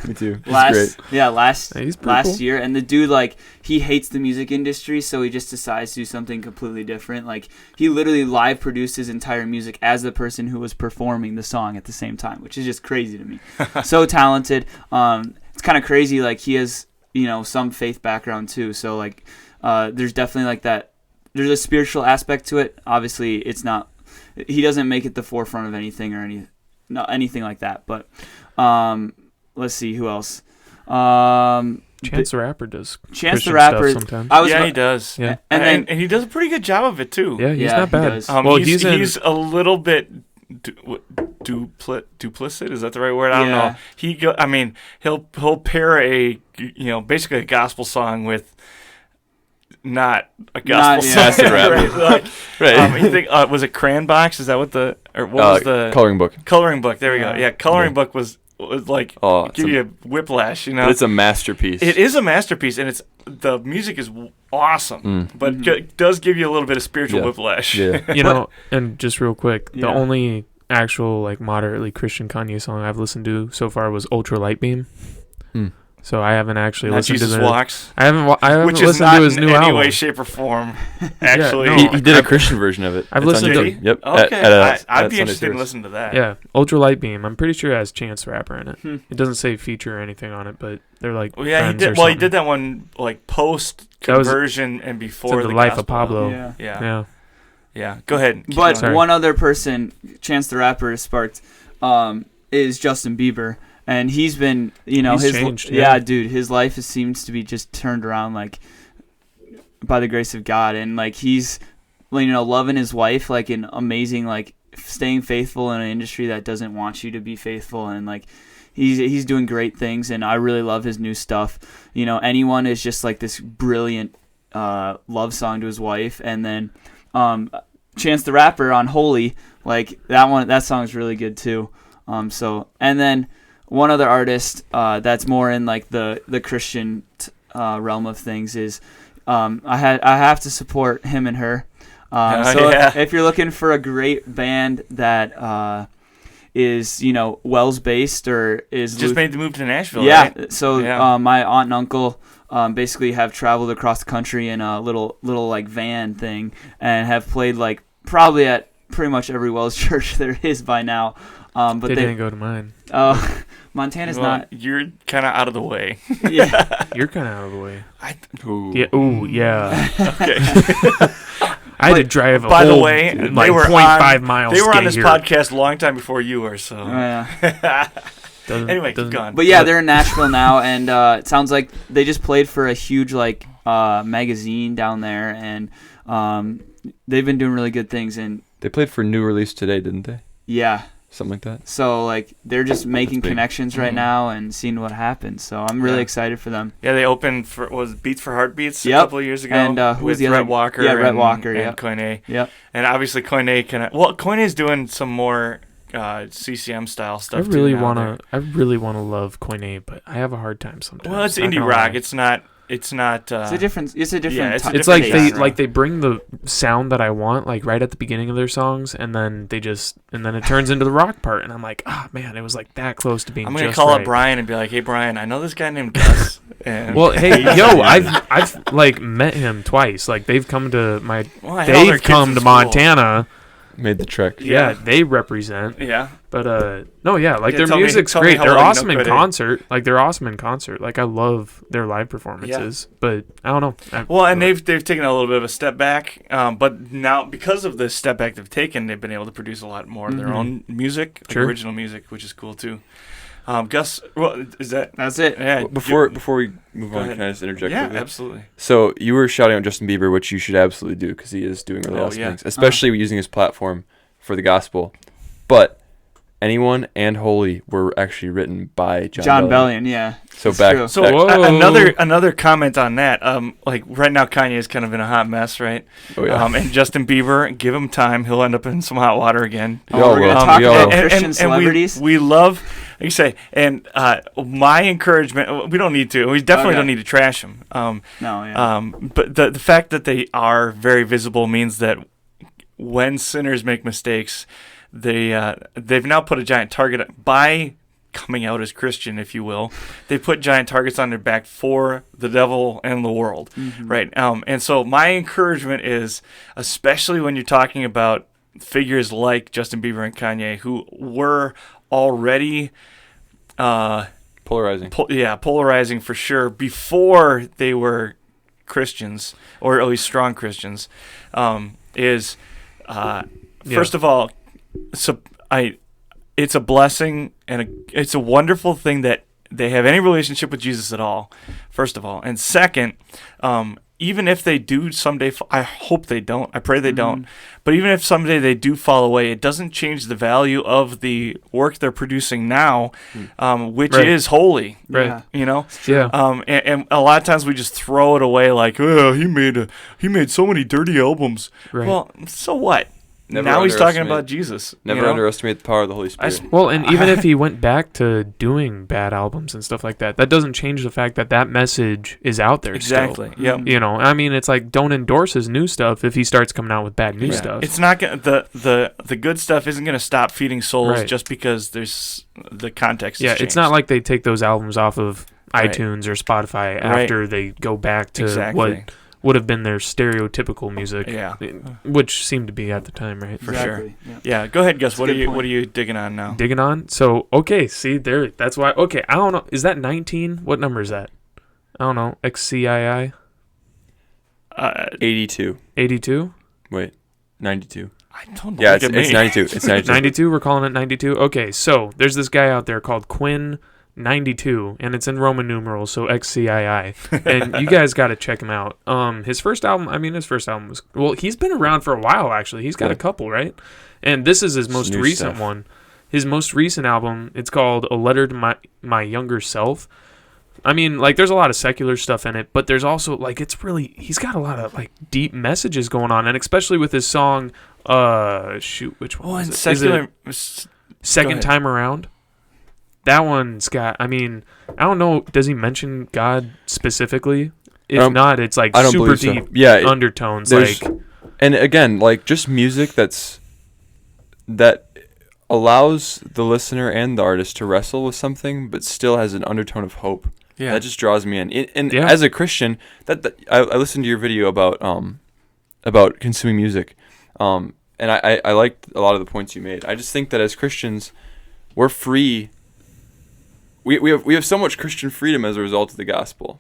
Me too. He's great. Last year, and the dude, like, he hates the music industry, so he just decides to do something completely different. Like, he literally live produced his entire music as the person who was performing the song at the same time, which is just crazy to me. So talented. It's kind of crazy. Like, he has some faith background too, so like there's definitely like that. There's a spiritual aspect to it. Obviously, he doesn't make it the forefront of anything or anything like that. But let's see who else. Chance the Rapper does. Chance the Christian Rapper. stuff sometimes. He does. Yeah, and he does a pretty good job of it too. Yeah, he's not he bad. does. Well, he's a little bit duplicit. Is that the right word? I don't know. He'll pair basically a gospel song with not a gospel song. Right. You think was it Crayon Box? Is that what was the Coloring Book? Coloring Book. There we go. Yeah, Coloring Book was like give you a whiplash. But it's a masterpiece. It is a masterpiece, and the music is awesome, but it does give you a little bit of spiritual whiplash. Yeah. And just real quick, the only actual like moderately Christian Kanye song I've listened to so far was Ultra Light Beam. So I haven't actually listened Jesus to Walks. I haven't which listened is not to his new in any album. way, shape, or form. Actually, he did a Christian version of it. I've It's on listened to YouTube. Yep. Okay, I'd be Sunday interested in service. listening to that. Yeah, Ultra Light Beam. I'm pretty sure it has Chance the Rapper in it. It doesn't say feature or anything on it, but they're like Well, yeah, he friends did. or Well, he something. did that one like post conversion and before to the Life gospel. of Pablo. Yeah. Go ahead. Keep But going. one other person Chance the Rapper has sparked is Justin Bieber. And he's been, He's his changed, dude, his life seems to be just turned around like by the grace of God, and like he's, loving his wife like in amazing like staying faithful in an industry that doesn't want you to be faithful, and like he's doing great things, and I really love his new stuff. Anyone is just like this brilliant love song to his wife, and then Chance the Rapper on Holy, like that song is really good too. And then one other artist that's more in like the Christian realm of things is I have to support Him and Her. If you're looking for a great band that is Wells based or is made the move to Nashville, right? So my aunt and uncle basically have traveled across the country in a little like van thing and have played like probably at pretty much every Wells church there is by now. But they didn't go to mine. Montana's not. You're kind of out of the way. Yeah, you're kind of out of the way. Ooh. Ooh, yeah. Okay. I had to drive a by whole, the way, like 0.5 miles. They were on this here. podcast a long time before you were. So anyway, keep going. But yeah, they're in Nashville now, and it sounds like they just played for a huge like magazine down there, and they've been doing really good things. And they played for New Release today, didn't they? Yeah. Something like that. So like they're just making connections right now and seeing what happens. So I'm really excited for them. Yeah, they opened for Beats for Heartbeats a couple of years ago. And who was the other? Rhett Walker. Yeah, Rhett Walker. And Koine. Yep. And obviously Koine Koine's doing some more CCM style stuff. I really wanna love Koine, but I have a hard time sometimes. Well, it's indie rock. Lie. It's not. It's a different. Yeah, it's like they bring the sound that I want like right at the beginning of their songs, and then it turns into the rock part, and I'm like, man, it was like that close to being. I'm gonna just call right. up Brian and be like, hey Brian, I know this guy named Gus. Well, hey, yo, I've like met him twice. Like they've come to Montana. Made the trek. Yeah, they represent. Yeah. But their music's great. They're awesome in concert. Like they're awesome in concert. Like I love their live performances. Yeah. But I don't know. And they've taken a little bit of a step back. But now because of the step back they've taken, they've been able to produce a lot more of their own music, like original music, which is cool too. Gus, that's it. Yeah. Before we move on, can I just interject? Yeah, absolutely. So you were shouting out Justin Bieber, which you should absolutely do because he is doing really awesome things, especially using his platform for the gospel. But Anyone and Holy were actually written by John Bellion. Yeah. So another comment on that. Like right now, Kanye is kind of in a hot mess, right? Oh yeah. And Justin Bieber, give him time, he'll end up in some hot water again. We're going to talk about Christian celebrities. We love, like you say, and my encouragement. We don't need to. We definitely don't need to trash him. No. Yeah. But the fact that they are very visible means that when sinners make mistakes, they've now put a giant target by coming out as Christian, if you will. They put giant targets on their back for the devil and the world, right? And so my encouragement is, especially when you're talking about figures like Justin Bieber and Kanye, who were already polarizing. Polarizing for sure before they were Christians, or at least strong Christians. First of all, it's a blessing and it's a wonderful thing that they have any relationship with Jesus at all, first of all. And second, even if they do someday, I hope they don't, I pray they don't, but even if someday they do fall away, it doesn't change the value of the work they're producing now, which is holy, right? You know? Yeah. And a lot of times we just throw it away like, oh, he made so many dirty albums. Right. Well, so what? Now he's talking about Jesus. Never underestimate the power of the Holy Spirit. And even if he went back to doing bad albums and stuff like that, that doesn't change the fact that message is out there. Exactly. Still. Yep. You know, I mean, it's like don't endorse his new stuff if he starts coming out with bad new stuff. It's not gonna the good stuff isn't gonna stop feeding souls just because there's the context. Yeah, it's not like they take those albums off of Right. iTunes or Spotify after they go back to what would have been their stereotypical music, which seemed to be at the time, right? For sure. Yeah, go ahead, Gus. What are you digging on now? Digging on? So, okay, see, there. That's why. Okay, I don't know. Is that 19? What number is that? I don't know. XCII? 82. 82? Wait, 92. I don't know. Yeah, it's 92. It's 92. 92? We're calling it 92? Okay, so there's this guy out there called Quinn 92, and it's in Roman numerals, so XCII. And you guys got to check him out. His first album was, well, he's been around for a while, actually. He's got a couple, right? And this is his most recent one. His most recent album, it's called A Letter to My Younger Self. I mean, like, there's a lot of secular stuff in it, but there's also, like, he's got a lot of, like, deep messages going on, and especially with his song, which one was it? Secular... Second Time Around? That one's got, I mean, I don't know, does he mention God specifically? If not, it's, like, super deep undertones, like... And again, like, just music that allows the listener and the artist to wrestle with something, but still has an undertone of hope. Yeah, that just draws me in. And as a Christian, I listened to your video about consuming music, and I liked a lot of the points you made. I just think that as Christians, we're free. We have so much Christian freedom as a result of the gospel.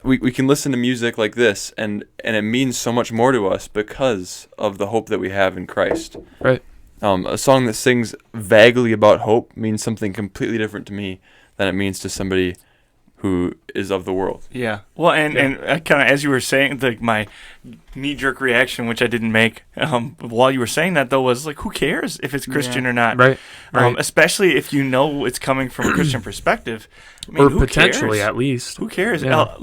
We can listen to music like this, and it means so much more to us because of the hope that we have in Christ. Right. A song that sings vaguely about hope means something completely different to me than it means to somebody who is of the world. Yeah. Well, and kind of as you were saying, my knee-jerk reaction, which I didn't make while you were saying that, though, was like, who cares if it's Christian or not? Right. Especially if you know it's coming from a Christian perspective. I mean, or potentially, at least. Who cares? Yeah.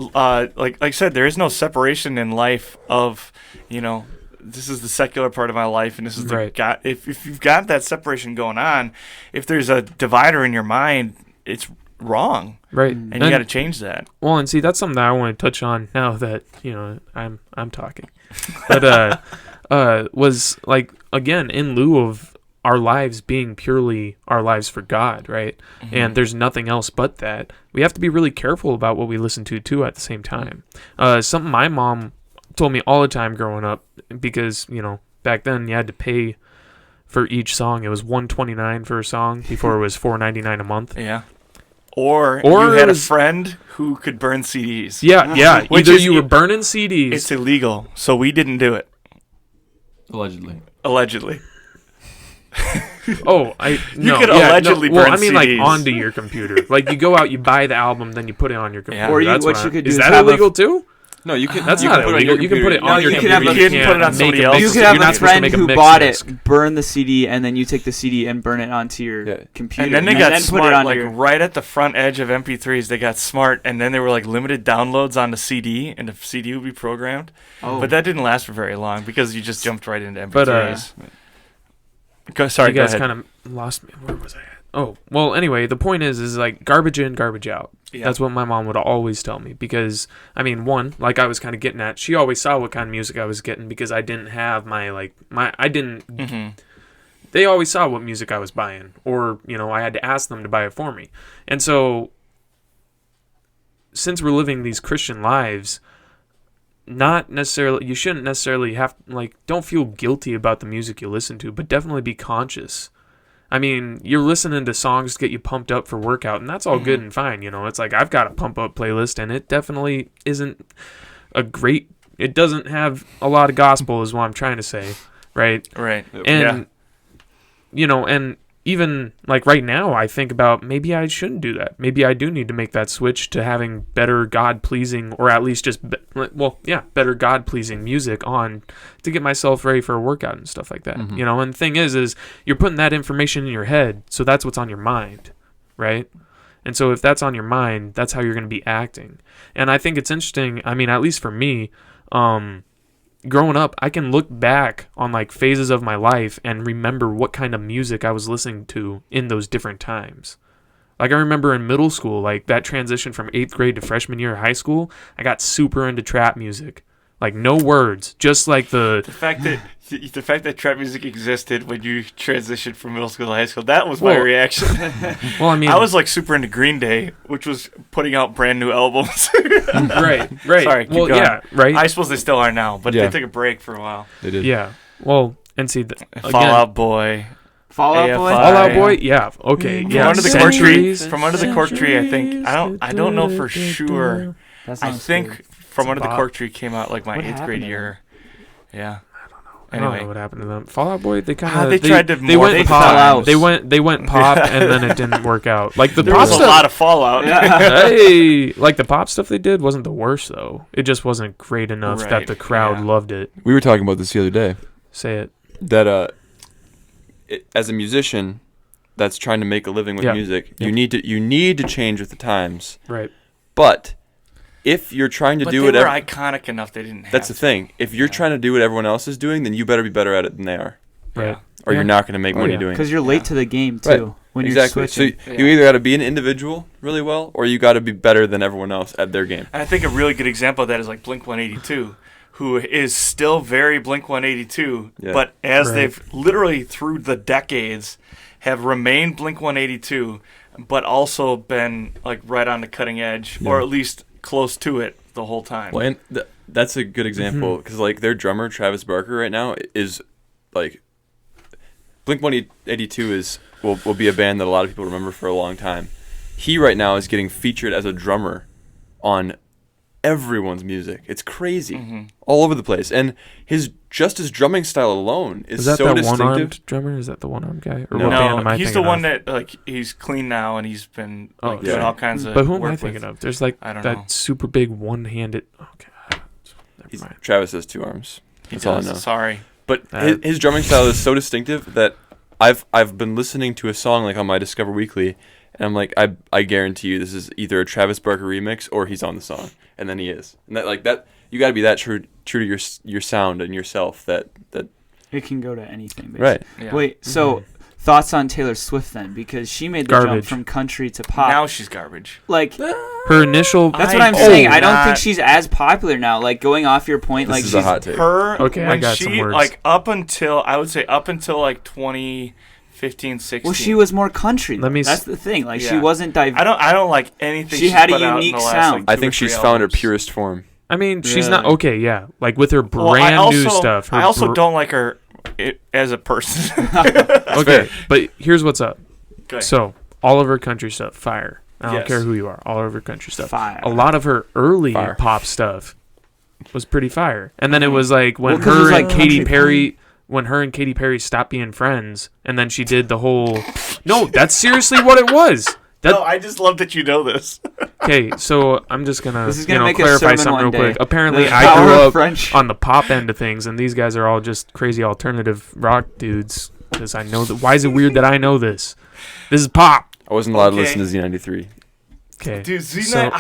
Like I said, there is no separation in life of, this is the secular part of my life, and this is the God. If you've got that separation going on, if there's a divider in your mind, it's wrong. Right. And you got to change that. Well, and see, that's something that I want to touch on now that, I'm talking. But was like, again, in lieu of our lives being purely our lives for God, right? Mm-hmm. And there's nothing else but that. We have to be really careful about what we listen to too at the same time. Something my mom told me all the time growing up, because, back then you had to pay for each song. It was $1.29 for a song before it was $4.99 a month. Yeah. Or you had a friend who could burn CDs. Yeah. Either you were burning CDs. It's illegal, so we didn't do it. Allegedly. Oh, you could allegedly burn Well, I mean, CDs. like, onto your computer. Like, you go out, you buy the album, then you put it on your computer. Yeah. Or you could do is that illegal too? No, you can. That's not illegal. You can put it on your computer. You can put it on somebody else. You could have a friend who bought it, burn the CD, and then you take the CD and burn it onto your computer. And then they got smart, like right at the front edge of MP3s, they got smart, and then they were like limited downloads on the CD, and the CD would be programmed. Oh. But that didn't last for very long because you just jumped right into MP3s. Sorry, you guys kind of lost me. Where was I at? Oh, well, anyway, the point is like garbage in, garbage out. Yeah. That's what my mom would always tell me because, I mean, one, like I was kind of getting at, she always saw what kind of music I was getting because I didn't have they always saw what music I was buying or, I had to ask them to buy it for me. And so, since we're living these Christian lives, you shouldn't necessarily have, don't feel guilty about the music you listen to, but definitely be conscious. I mean, you're listening to songs to get you pumped up for workout, and that's all good and fine, It's like, I've got a pump-up playlist, and it definitely isn't it doesn't have a lot of gospel, is what I'm trying to say, right? Right. And, and even, like, right now, I think about, maybe I shouldn't do that. Maybe I do need to make that switch to having better God-pleasing, or at least just, better God-pleasing music on to get myself ready for a workout and stuff like that. Mm-hmm. And the thing is you're putting that information in your head, so that's what's on your mind, right? And so if that's on your mind, that's how you're going to be acting. And I think it's interesting, I mean, at least for me, growing up, I can look back on like phases of my life and remember what kind of music I was listening to in those different times. Like I remember in middle school, like that transition from 8th grade to freshman year of high school, I got super into trap music. Like no words, just like the fact that trap music existed when you transitioned from middle school to high school. That was my reaction. Well, I mean, I was like super into Green Day, which was putting out brand new albums. Right. Sorry. Well, going. yeah, right. I suppose they still are now, but they took a break for a while. They did. Yeah. Well, and see, Fallout Boy. Fallout Boy. Fallout Boy. Yeah. Okay. From Yeah. under the cork tree. From under the cork tree. I think. I don't know for sure. I think. From Under the Cork Tree came out like my 8th grade year. Yeah. I don't Anyway. know what happened to them. Fall Out Boy, they kind of they tried to they morph went it pop. times. They went pop, and then it didn't work out. Like the There pop was a stuff. lot of fallout. Hey, like the pop stuff they did wasn't the worst though. It just wasn't great enough that Right, the crowd yeah. loved it. We were talking about this the other day. Say it. That as a musician that's trying to make a living with Yeah. music, Yeah. you need to change with the times. Right. But if you're trying to But do they were whatever, iconic enough they didn't have that's the to. thing. If you're Yeah. trying to do what everyone else is doing, then you better be better at it than they are, Right. or Yeah. you're not going to make money yeah. doing it. Because you're late Yeah. to the game too Right. when Exactly. you're So switching. you Yeah. either got to be an individual really well, or you got to be better than everyone else at their game. And I think a really good example of that is like Blink-182, who is still very Blink-182, Yeah. but as Right. they've literally through the decades have remained Blink-182, but also been like right on the cutting edge, or Yeah. at least close to it the whole time. Well, and that's a good example because like their drummer Travis Barker right now is like Blink-182 will be a band that a lot of people remember for a long time. He right now is getting featured as a drummer on everyone's music. It's crazy, Mm-hmm. all over the place, and his drumming style alone is Is that so that distinctive. one-armed drummer? Is that the one-armed guy? Or No. what band am No, I he's the thinking one of? that like he's clean now and he's been Oh, like, doing yeah. all kinds of. But who am work I thinking with. of? There's like I don't that know. super big one-handed. Oh God. Never mind. Travis has two arms. He That's all I does. know. Sorry. But his drumming style is so distinctive that I've been listening to a song like on my Discover Weekly, and I'm like, I guarantee you this is either a Travis Barker remix or he's on the song, and then he is. And that you got to be that true to your sound and yourself that It can go to anything. Basically. right. Yeah. Wait, so thoughts on Taylor Swift then? Because she made the jump Garbage. from country to pop. Now she's garbage. Like Her initial. that's I what I'm do saying. I don't not- think she's as popular now. Like going off your point, This like is she's a hot take. Her Okay, I when got she some words. like up until I would say up until like 2015, 16. well, she was more country. Let me That's s- the thing. Like she Yeah. wasn't I don't like anything. She she's had a put out in unique the last, sound. Like, I 2 or think 3 she's found her albums. purest form. I mean, she's not Really? okay. Yeah, like with her Well, brand I also, new stuff. Her I also br- don't like her as a person. Okay, but here's what's up. Okay. So all of her country stuff, fire. I don't Yes. care who you are. All of her country stuff. fire. A lot of her early Fire. pop stuff was pretty fire. And then it was like when Well, 'cause it her was and like Katy country Perry, when her and Katy Perry stopped being friends, and then she did the whole. No, that's seriously what it was. That No, I just love that you know this. okay? So I'm just gonna, This is gonna make a clarify sermon something one real day. quick. Apparently, The I power grew of up French. on the pop end of things, and these guys are all just crazy alternative rock dudes. Because I know that. Why is it weird that I know this? This is pop. I wasn't allowed Okay. to listen to Z93. Okay. Dude, Z9, So-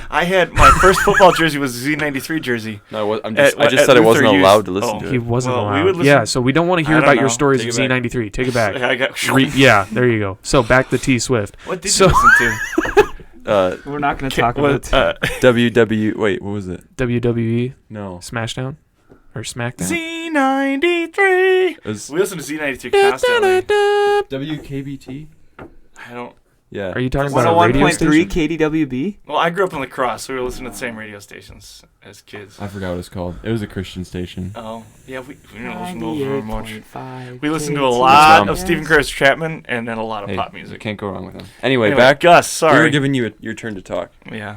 I had my first football jersey was a Z93 jersey. No, I At- just at said I Luther wasn't Youth. allowed to listen Oh. to He it. wasn't Well, we allowed. would listen- Yeah, so we don't want to hear I about don't your know. stories Take of it back. Z93. Take it back. I got. Yeah, there you go. So back to T Swift. What did So- you listen to? We're not going to talk about WW. Wait, what was it? WWE No. Smashdown or SmackDown. Z93. It was We listen to Z93 constantly. WKBT. I don't. Yeah. Are you talking about a radio 101.3 station? KDWB. Well, I grew up in La Crosse, so we were listening to the same radio stations as kids. I forgot what it's called. It was a Christian station. Oh, yeah, we didn't listen to very much. 98.5 We listened to a KTWB. lot of Yes. Stephen Curtis Chapman and then a lot of Hey, pop you music. can't go wrong with them. Anyway, Anyway, back. Gus, We were sorry. giving you your turn to talk. Yeah.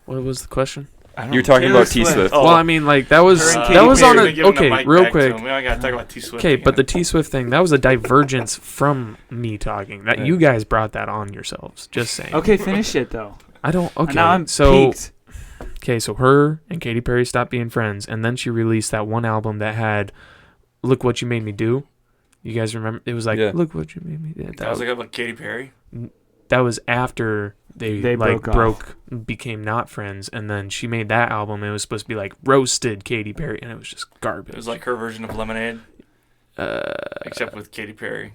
What was the question? I don't You were know. talking Taylor about T Swift. Swift. Oh. Well, I mean, like that was Her and that Katy was on Perry. a Giving the okay, mic real back to quick. him. We only gotta talk about T Swift. Okay, but the again. T Swift thing, that was a divergence from me talking. That you guys brought that on yourselves. Just saying. Okay, finish it though. I don't. Okay. Now I'm so peaked. okay, so her and Katy Perry stopped being friends, and then she released that one album that had "Look What You Made Me Do." You guys remember? It was like Yeah. "Look What You Made Me Do." that was like about Katy Perry. That was after they like broke became not friends, and then she made that album. And it was supposed to be like roasted Katy Perry, and it was just garbage. It was like her version of Lemonade, uh, except with Katy Perry.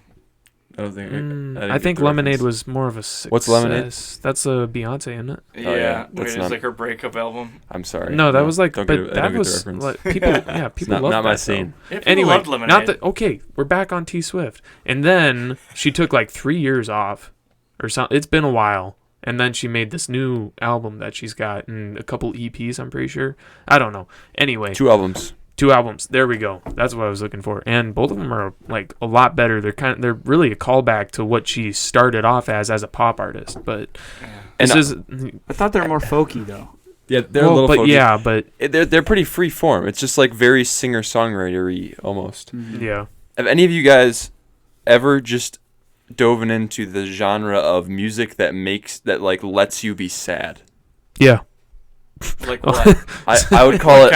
I don't think. I get think the Lemonade reference. was more of a success. What's Lemonade? That's a Beyonce, isn't it? Yeah, yeah, where that's it was not- like her breakup album. I'm sorry. No, that was like, don't but get it- I that don't get the was reference. like, people. Yeah, people not- love not my that, though. scene. Yeah, people Anyway, loved Lemonade. not that. Okay, we're back on T Swift, and then she took like 3 years off, or something. It's been a while, and then she made this new album that she's got, and a couple EPs. I'm pretty sure. I don't know. Anyway, 2 albums. 2 albums. There we go. That's what I was looking for, and both of them are like a lot better. They're really a callback to what she started off as a pop artist. But Yeah. this And is I thought they were more folky though. Yeah, they're a little but folky. but They're pretty free form. It's just like very singer-songwriter-y almost. yeah. Have any of you guys ever just dove into the genre of music that like lets you be sad? Yeah. Like what? I would call it.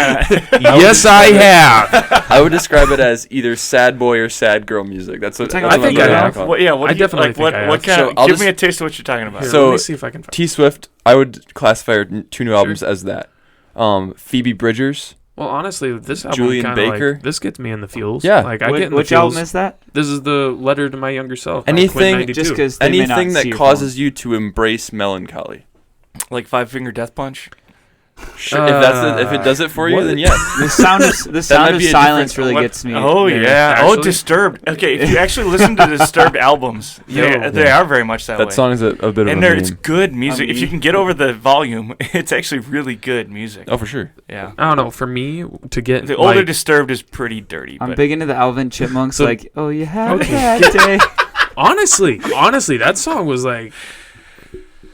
Yes, I have. I would describe it as either sad boy or sad girl music. That's what I think I have. call it. What, yeah, what I do you, definitely like, think what, I have. what kind So of, I'll give me just- a taste of what you're talking about. Here, So- let me see if I can find T Swift, I would classify her two new albums as that. Phoebe Bridgers. Well, honestly, this album Julian kinda Baker. like, this gets me in the feels. Yeah. Like I get in the Which feels. album is that? This is the letter to my younger self. by Anything- Quinn 92. Just because Anything that causes you to embrace melancholy. Like Five Finger Death Punch? Sure, if it does it for you, what? then yes. the sound might of be a silence different- really What- gets me. Oh, there. yeah. Actually? Oh, Disturbed. Okay, if you actually listen to Disturbed albums, they are very much that way. That song is a bit of And a it's meme. good music. If you can get over the volume, it's actually really good music. Oh, for sure. Yeah. I don't know. For me, to get The older like, Disturbed is pretty dirty. I'm but big into the Alvin Chipmunks. So- like, oh, you had Okay. that day. honestly, that song was like,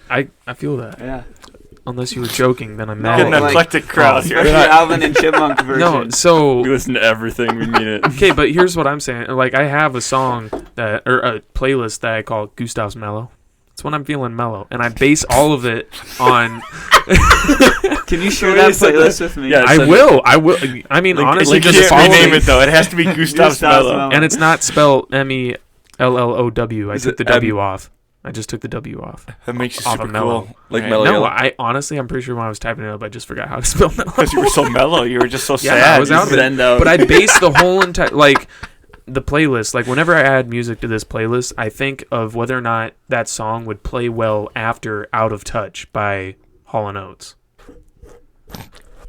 I feel that. Yeah. Unless you were joking, then I'm No, mad. Get an at you. like- eclectic crowd here. The Alvin and Chipmunk version. No, so We listen to everything. We mean it. okay, but here's what I'm saying. Like, I have a song that, or a playlist that I call Gustav's Mellow. It's when I'm feeling mellow, and I base all of it on. Can you share that playlist with me? Yeah, I will. I mean, honestly, You just can't follow rename me. it, though. It has to be Gustav's Mellow. And it's not spelled Mellow. I Is took it the W off. I just took the W off. That makes you Off super of Mellow. cool. Like Right. Mellow. No, Yellow. I'm pretty sure when I was typing it up, I just forgot how to spell mellow. Because you were so mellow. You were just so Yeah, sad. I was out of it. Zen out. But I base the whole entire like the playlist. Like whenever I add music to this playlist, I think of whether or not that song would play well after "Out of Touch" by Hall & Oates.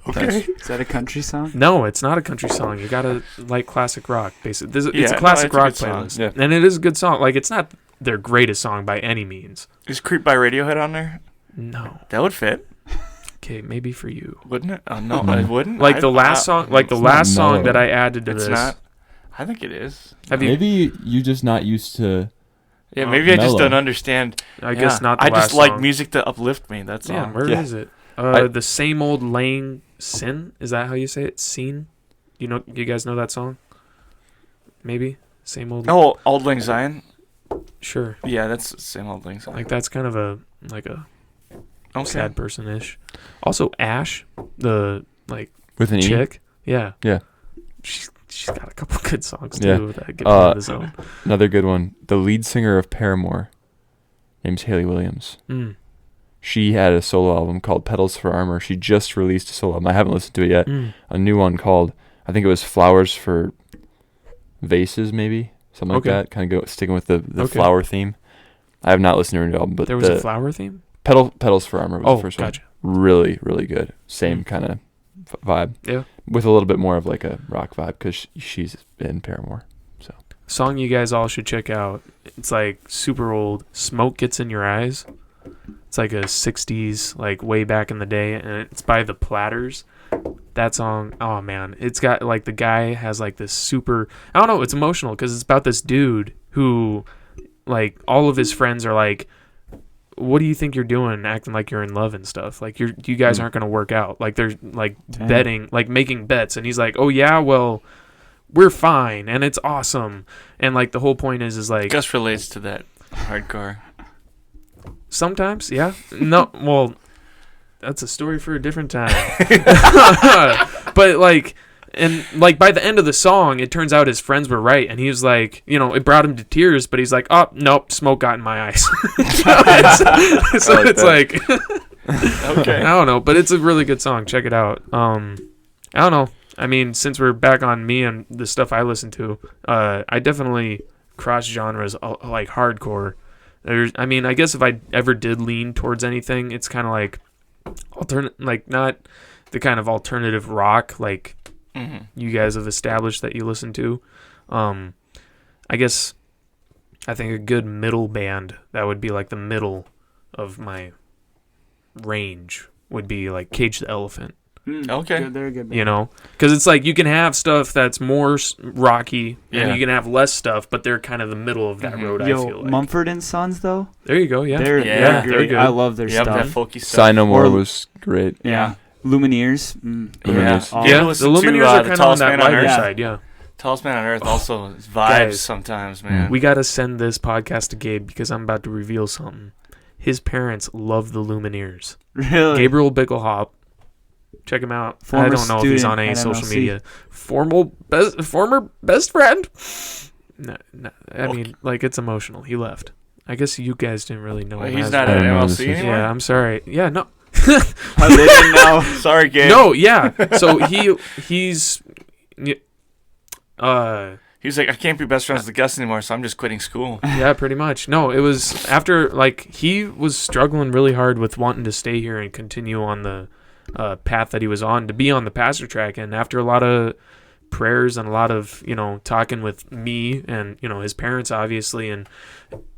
Okay. Is that a country song? No, it's not a country song. You gotta like classic rock. Basically, it's Yeah, a no, classic it's a rock good song. playlist, Yeah. and it is a good song. Like it's not their greatest song by any means. Is Creep by Radiohead on there? No. That would fit, Okay, maybe for you. wouldn't it? No, it wouldn't. Like the last song, like the It's last not song mellow. that I added to It's this. not. I think it is. Have you? Maybe you just not used to. Yeah, maybe I just Mellow. don't understand. I guess Yeah. not. The I last just like song. music to uplift me. That's Yeah, all. where is Yeah. it? I- The same old Lang Sin. Is that how you say it? Scene. You guys know that song? Maybe same old. Oh, Auld Lang Syne. Sure. Yeah, that's the same Auld Lang Syne. Like that's kind of a Okay. sad person ish. Also, Ash, the like With an E. chick. Yeah. Yeah. She's got a couple good songs Yeah. too that get me in the zone. Another good one. The lead singer of Paramore, name's Hayley Williams. Mm. She had a solo album called Petals for Armor. She just released a solo album. I haven't listened to it yet. Mm. A new one called, I think it was Flowers for Vases, maybe something Okay. like that. Kind of sticking with the Okay. flower theme. I have not listened to her new album, but There was the a flower theme. Petals for Armor was Oh, the first gotcha. one. Really, really good. Same kind of vibe. Yeah. With a little bit more of like a rock vibe because she's in Paramore. Song you guys all should check out. It's like super old. Smoke Gets in Your Eyes. It's like a 60s, like way back in the day, and it's by the Platters. That song, oh man, it's got like the guy has like this super, I don't know, it's emotional because it's about this dude who, like, all of his friends are like, what do you think you're doing acting like you're in love and stuff? Like you guys aren't going to work out. Like they're like Damn. betting, like making bets, and he's like, oh yeah, well, we're fine and it's awesome. And like the whole point is like Gus relates to that hardcore. sometimes, yeah. No, well, that's a story for a different time. But like, and like by the end of the song, it turns out his friends were right, and he was like, it brought him to tears. But he's like, oh nope, smoke got in my eyes. so like it's that. like, Okay. I don't know, but it's a really good song. Check it out. I don't know. I mean, since we're back on me and the stuff I listen to, I definitely cross genres like hardcore. I guess if I ever did lean towards anything, it's kind of like like not the kind of alternative rock like you guys have established that you listen to. I guess I think a good middle band that would be like the middle of my range would be like Cage the Elephant. Okay. They're a good band. You know, because it's like you can have stuff that's more rocky, Yeah. and you can have less stuff, but they're kind of the middle of that road. I Yo, feel like. Mumford and Sons though. There you go. Yeah, They're Yeah, they're great. good. I love their Yep, that stuff. folky stuff. Sign No More Or- was great. Yeah. Lumineers. Lumineers. Yeah. You ever Yeah, the listen to, Lumineers are the kind of on Tallest that Man on lighter Earth? side, yeah. Tallest Man on Earth also is vibes Guys. sometimes, man. We got to send this podcast to Gabe because I'm about to reveal something. His parents love the Lumineers. Really? Gabriel Bickelhop. Check him out. Former I don't know if he's on student any at social MLC. media. Former best friend? No, I mean, like, it's emotional. He left. I guess you guys didn't really know him. He's as not well. at I don't know MLC this is- anymore? Yeah, I'm sorry. Yeah, no. Oh, they didn't know. Sorry, Gabe. No, yeah. So he's He was like, I can't be best friends with Gus anymore, so I'm just quitting school. yeah, pretty much. No, it was after, like, he was struggling really hard with wanting to stay here and continue on the path that he was on, to be on the pastor track. And after a lot of prayers and a lot of, talking with me and, his parents, obviously, and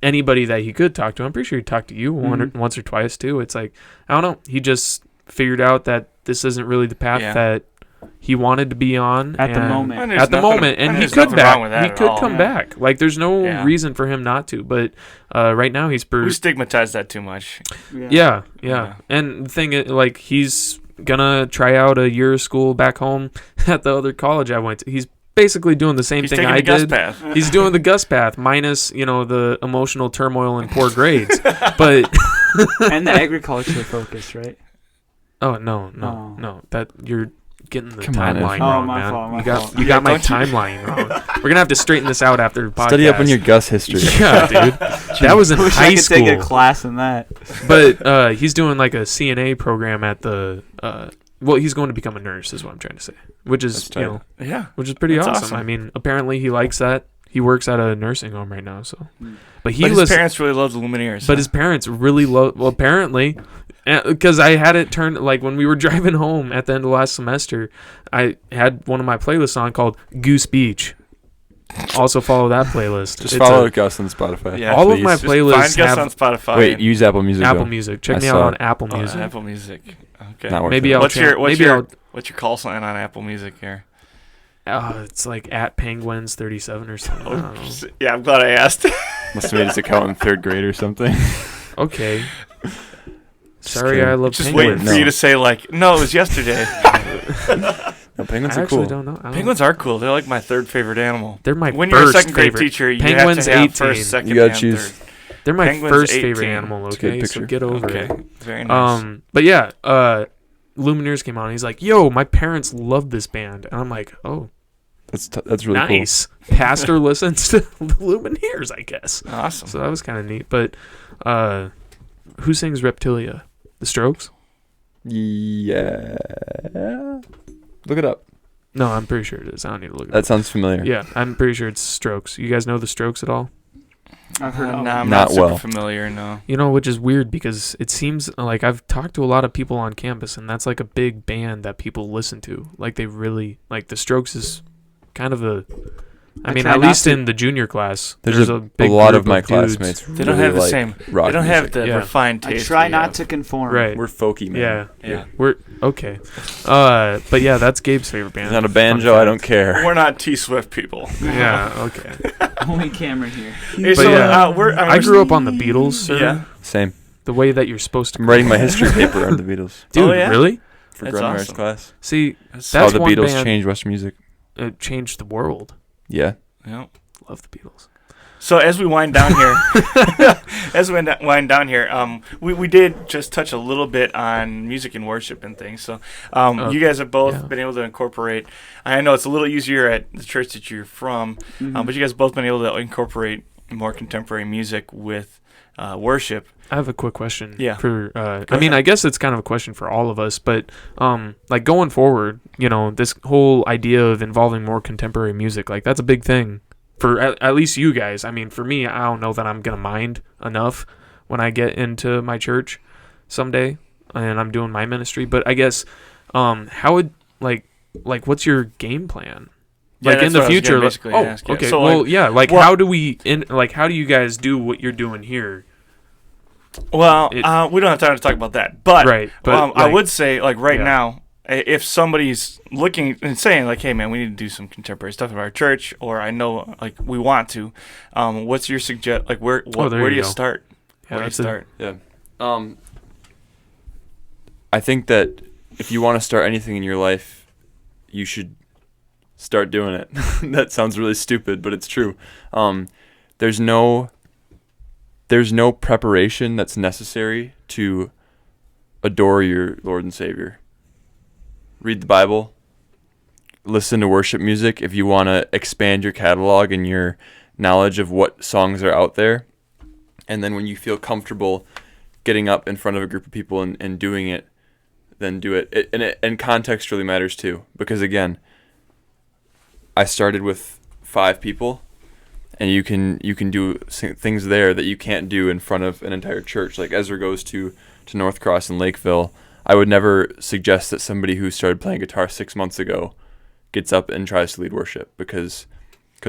anybody that he could talk to, I'm pretty sure he talked to you once or twice, too. It's like, I don't know. He just figured out that this isn't really the path that he wanted to be on At the and- moment. And there's at the nothing- moment, and he there's could nothing wrong with back. that He at could all. come back. Like, there's no Yeah. reason for him not to. But right now, he's We stigmatize that too much. yeah. Yeah. And the thing is, like, he's gonna try out a year of school back home at the other college I went to. He's basically doing the same He's thing taking I the Gus did. path. He's doing the Gus path minus, the emotional turmoil and poor grades. But And the agriculture focus, right? oh no, that you're getting the Come on, timeline Ezra. wrong, my man. fault, my you got fault. you Yeah, got my don't you- timeline wrong. We're gonna have to straighten this out after the podcast. Study up on your Gus history. Yeah, dude. That was in Wish high I could take a school. class in that. But he's doing like a CNA program at the. Well, he's going to become a nurse, is what I'm trying to say. Which is That's tight. Yeah. which is pretty That's awesome. awesome. I mean, apparently he likes that. He works at a nursing home right now, so. But he But his was. parents really love the Lumineers. But his parents really love. Well, apparently, because I had it turned, like, when we were driving home at the end of last semester, I had one of my playlists on called Goose Beach. Also follow that playlist. Just It's follow a- Gus on Spotify. Yeah, all of please. my Just playlists find Gus have on Spotify. Wait, use Apple Music. Apple though. Music. Check I me out saw on it. Apple Oh, Music. Apple Music. Okay. Not worth Maybe it. I'll What's your maybe what's your call sign on Apple Music here? it's like at Penguins 37 or something. I don't know. Yeah, I'm glad I asked. Must have made his account in third grade or something. Okay. Just Sorry, kidding. I love Just penguins. waiting for you to say like, no, it was yesterday. No, penguins I are actually cool. don't know. I don't- Penguins are cool. They're like my third favorite animal. They're my When you're a first second grade favorite. teacher, you Penguins have to have 18. first, second, You gotta and choose. third. They're my Penguins first favorite 18. animal. It's a good Okay, so picture. get over Okay, it. very nice. But yeah, Lumineers came on. He's like, "Yo, my parents love this band," and I'm like, "Oh, That's really nice." Pastor listens to the Lumineers, I guess. Awesome. So that was kind of neat. But who sings Reptilia? The Strokes? cool. Yeah. Look it up. No, I'm pretty sure it is. I don't need to look it That up. sounds familiar. Yeah, I'm pretty sure it's Strokes. You guys know the Strokes at all? I've heard Nah, of I'm Not not super well. familiar. No. Which is weird because it seems like I've talked to a lot of people on campus, and that's like a big band that people listen to. Like, they really like the Strokes is kind of a. I mean, try at not least to- in the junior class, There's a big lot group of my dudes. classmates. They don't really have the like same. rock They don't have music. the Yeah. refined I taste. try we not have. to conform. Right. We're folky, man. Yeah. We're okay. But yeah, that's Gabe's favorite band. It's not a Fun banjo. fact. I don't care. We're not T Swift people. Yeah. Okay. Only Cameron here. Hey, But so, yeah, we're, I grew up on the Beatles, sir. Yeah. Same. The way that you're supposed to. I'm writing my history paper on the Beatles Dude, Oh, yeah? really? for That's Grunwald's awesome. class. See, That's That's How the one Beatles band- changed Western music. it changed the world. Yeah. yeah. Love the Beatles. So as we wind down here, we did just touch a little bit on music and worship and things. So you guys have both yeah. been able to incorporate. I know it's a little easier at the church that you're from, but you guys both been able to incorporate more contemporary music with worship. I have a quick question. Yeah. For Go I mean, ahead. I guess it's kind of a question for all of us, but like going forward, this whole idea of involving more contemporary music, like that's a big thing for at least you guys. I mean, for me, I don't know that I'm gonna mind enough when I get into my church someday and I'm doing my ministry. But I guess how would like what's your game plan? Yeah, Like that's in the what I was future, gonna like, basically oh, ask, yeah. okay. So, well, like- yeah. Like, well- how do you guys do what you're doing here? Well, It- we don't have time to talk about that, but, Right, but, I like- would say, like right Yeah. now, if somebody's looking and saying, like, "Hey, man, we need to do some contemporary stuff in our church," or I know, like, we want to, what's your suggest? Like, where there do you you go. start? Yeah, Where do you that's a- start? Yeah. I think that if you want to start anything in your life, you should start doing it. That sounds really stupid, but it's true. There's no preparation that's necessary to adore your Lord and Savior. Read the Bible. Listen to worship music if you want to expand your catalog and your knowledge of what songs are out there. And then when you feel comfortable getting up in front of a group of people and doing it, then do it. And context really matters too. Because again, I started with 5 people, and you can do things there that you can't do in front of an entire church. Like Ezra goes to North Cross in Lakeville. I would never suggest that somebody who started playing guitar 6 months ago gets up and tries to lead worship because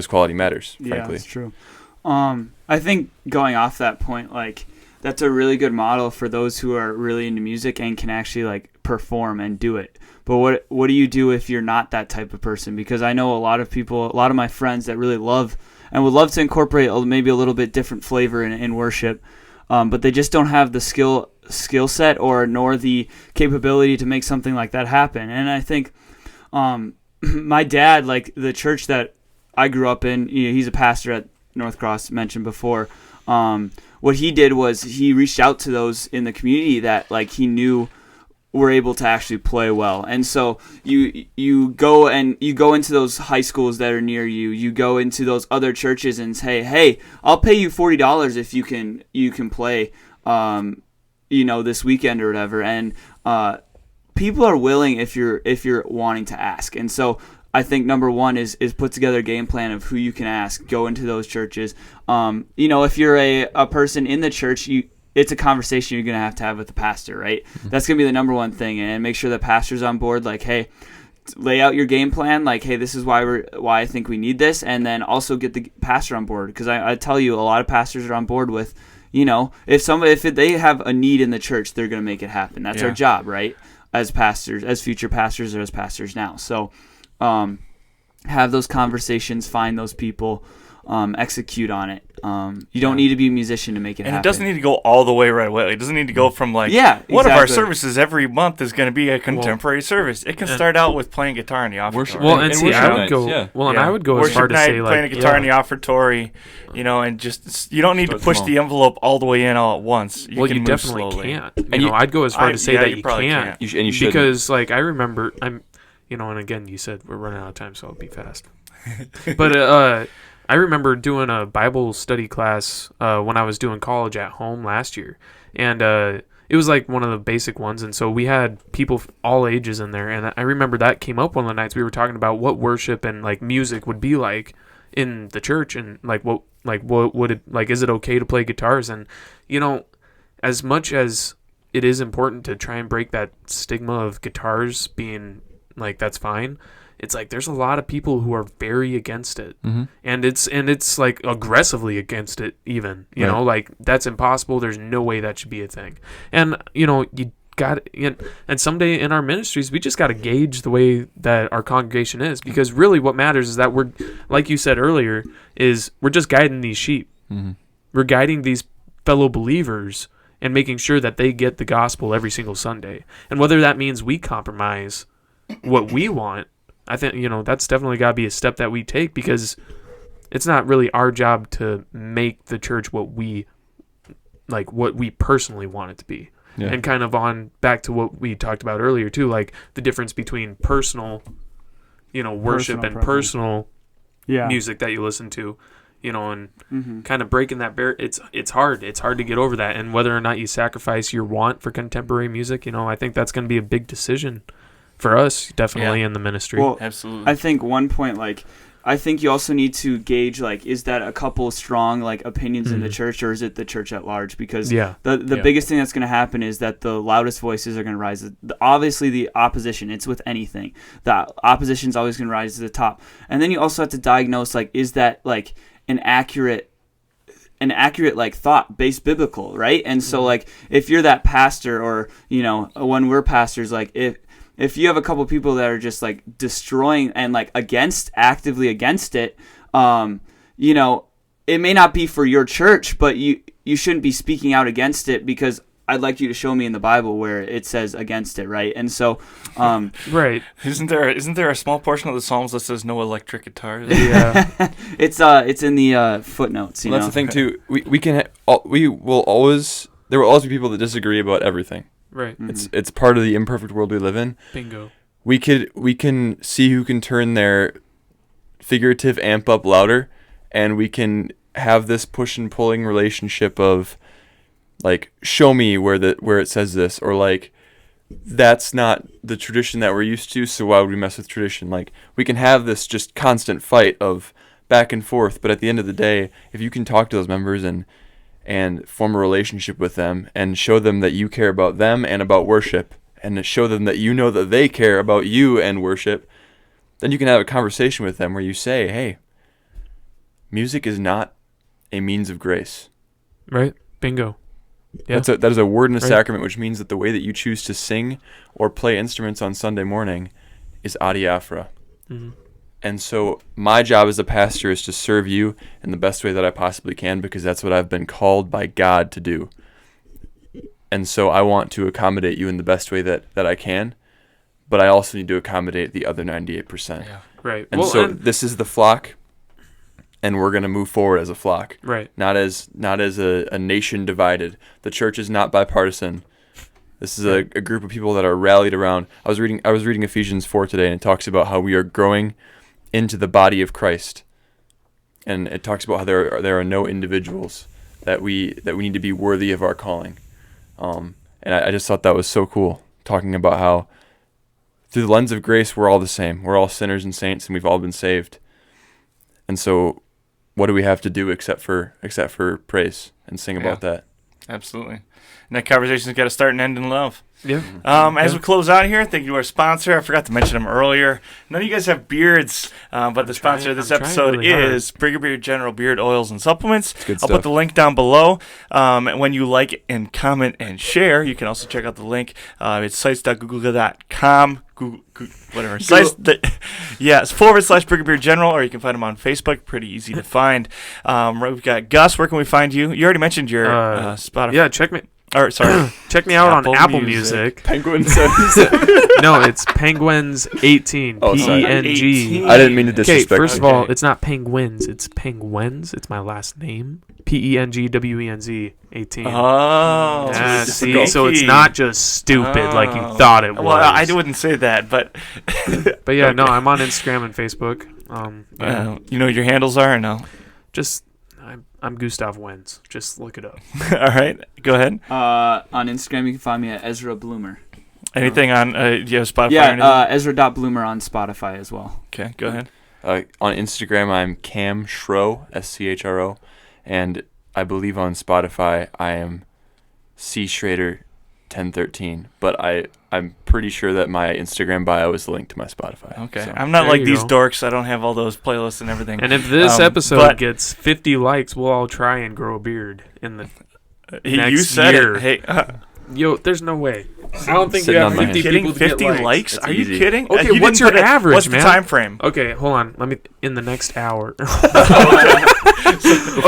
quality matters, frankly. Yeah, that's true. I think going off that point, like, that's a really good model for those who are really into music and can actually like perform and do it. But what do you do if you're not that type of person? Because I know a lot of my friends that really love and would love to incorporate maybe a little bit different flavor in worship, but they just don't have the skill set nor the capability to make something like that happen. And I think my dad, like the church that I grew up in, he's a pastor at North Cross, mentioned before. What he did was he reached out to those in the community that like he knew were able to actually play well. And so you go into those high schools that are near you. You go into those other churches and say, "Hey, I'll pay you $40 if you can play this weekend or whatever." And people are willing if you're wanting to ask. And so I think number one is put together a game plan of who you can ask. Go into those churches. If you're a person in the church, it's a conversation you're going to have with the pastor, right? Mm-hmm. That's going to be the number one thing, and make sure the pastor's on board. Like, hey, lay out your game plan. Like, hey, this is why I think we need this, and then also get the pastor on board. Because I tell you, a lot of pastors are on board with, if they have a need in the church, they're going to make it happen. That's our job, right? As pastors, as future pastors, or as pastors now. So, have those conversations, find those people, execute on it. You don't need to be a musician to make it happen. And it doesn't need to go all the way right away. It doesn't need to go from one of our services every month is going to be a contemporary service. It can start out with playing guitar in the offertory. I would go as far to say, like, playing a guitar in the offertory, and just you don't need to push the envelope all the way in all at once. You can you move definitely slowly. can't. I'd go as far to say that you can't. You should. Because, like, I remember, and again, you said we're running out of time, so I'll be fast. But I remember doing a Bible study class when I was doing college at home last year, and it was like one of the basic ones, and so we had people all ages in there, and I remember that came up one of the nights we were talking about what worship and like music would be like in the church, and what would it like, is it okay to play guitars? And as much as it is important to try and break that stigma of guitars being like that's fine, it's like there's a lot of people who are very against it, and it's like aggressively against it even. You know, like that's impossible. There's no way that should be a thing. And you got, and someday in our ministries we just got to gauge the way that our congregation is, because really what matters is that we're, like you said earlier, is we're just guiding these sheep. We're guiding these fellow believers and making sure that they get the gospel every single Sunday. And whether that means we compromise what we want, I think, that's definitely got to be a step that we take, because it's not really our job to make the church what we personally want it to be. Yeah. And kind of on back to what we talked about earlier too, like the difference between personal, worship and personal music that you listen to, and kind of breaking that barrier. It's hard. It's hard to get over that. And whether or not you sacrifice your want for contemporary music, I think that's going to be a big decision for us, definitely, in the ministry. Well, absolutely. I think one point, I think you also need to gauge, is that a couple strong, opinions in the church, or is it the church at large? Because the biggest thing that's going to happen is that the loudest voices are going to rise. Obviously, the opposition, it's with anything. The opposition is always going to rise to the top. And then you also have to diagnose, is that, an accurate thought based biblical, right? And so if you're that pastor, or when we're pastors, if you have a couple people that are just destroying and actively against it, it may not be for your church, but you shouldn't be speaking out against it, because I'd like you to show me in the Bible where it says against it, right? And so, Right. Isn't there a small portion of the Psalms that says no electric guitars? Yeah. it's in the footnotes. You Well, know, that's the thing too. We will always there will always be people that disagree about everything. Right. It's part of the imperfect world we live in. Bingo. We can see who can turn their figurative amp up louder, and we can have this push and pulling relationship of like, show me where it says this, or like, that's not the tradition that we're used to, so why would we mess with tradition? Like, we can have this just constant fight of back and forth, but at the end of the day, if you can talk to those members and form a relationship with them and show them that you care about them and about worship, and to show them that you know that they care about you and worship, then you can have a conversation with them where you say, hey, music is not a means of grace. Right. Bingo. Yeah. That is a word in a Right. sacrament, which means that the way that you choose to sing or play instruments on Sunday morning is adiaphora. Mm-hmm. And so my job as a pastor is to serve you in the best way that I possibly can, because that's what I've been called by God to do. And so I want to accommodate you in the best way that I can, but I also need to accommodate the other 98%. Yeah. Right. And this is the flock, and we're going to move forward as a flock. Right. Not as a nation divided. The church is not bipartisan. This is a group of people that are rallied around. I was reading Ephesians 4 today, and it talks about how we are growing into the body of Christ. And it talks about how there are no individuals that we need to be worthy of our calling. And I just thought that was so cool, talking about how through the lens of grace we're all the same. We're all sinners and saints, and we've all been saved. And so what do we have to do except for praise and sing about that? Absolutely. And that conversation's got to start and end in love. Yeah. As we close out here, thank you to our sponsor. I forgot to mention him earlier. None of you guys have beards, but the sponsor of this episode is Brigadier General Beard Oils and Supplements. Good I'll stuff. put the link down below. When you like and comment and share, you can also check out the link. It's sites.google.com. Whatever. Sites it's /Brigadier General, or you can find him on Facebook. Pretty easy to find. We've got Gus. Where can we find you? You already mentioned your Spotify. Yeah, check me. Or sorry, check me out on Apple Music. Music. Penguins. No, it's Penguins 18. Oh, sorry. PENG. I didn't mean to Okay, disrespect. first of all, it's not Penguins. It's Penguins. It's my last name. PENGWENZ 18. Oh, Yeah, it's see, sneaky. so it's not just stupid like you thought it was. Well, I wouldn't say that, but But yeah, no, I'm on Instagram and Facebook. you know what your handles are or no? Just I'm Gustav Wenz. Just look it up. All right, go ahead. on Instagram you can find me at Ezra Blumer. Anything on do you have Spotify? or anything? Yeah, Ezra.Blumer on Spotify as well. Okay, go ahead. On Instagram, I'm Cam Schro, SCHRO, and I believe on Spotify I am C Schroeder 1013. But I'm pretty sure that my Instagram bio is linked to my Spotify. Okay, So. I'm not There like you these go. dorks. I don't have all those playlists and everything. And if this episode but- gets 50 likes, we'll all try and grow a beard in the you next said year. it. Hey, Yo, there's no way. I don't think we Sitting have on my 50 hand. people to get 50 likes? That's Are you easy. kidding? Okay, You what's didn't your put average, What's man? the time frame? Okay, hold on. Let me in the next hour. Before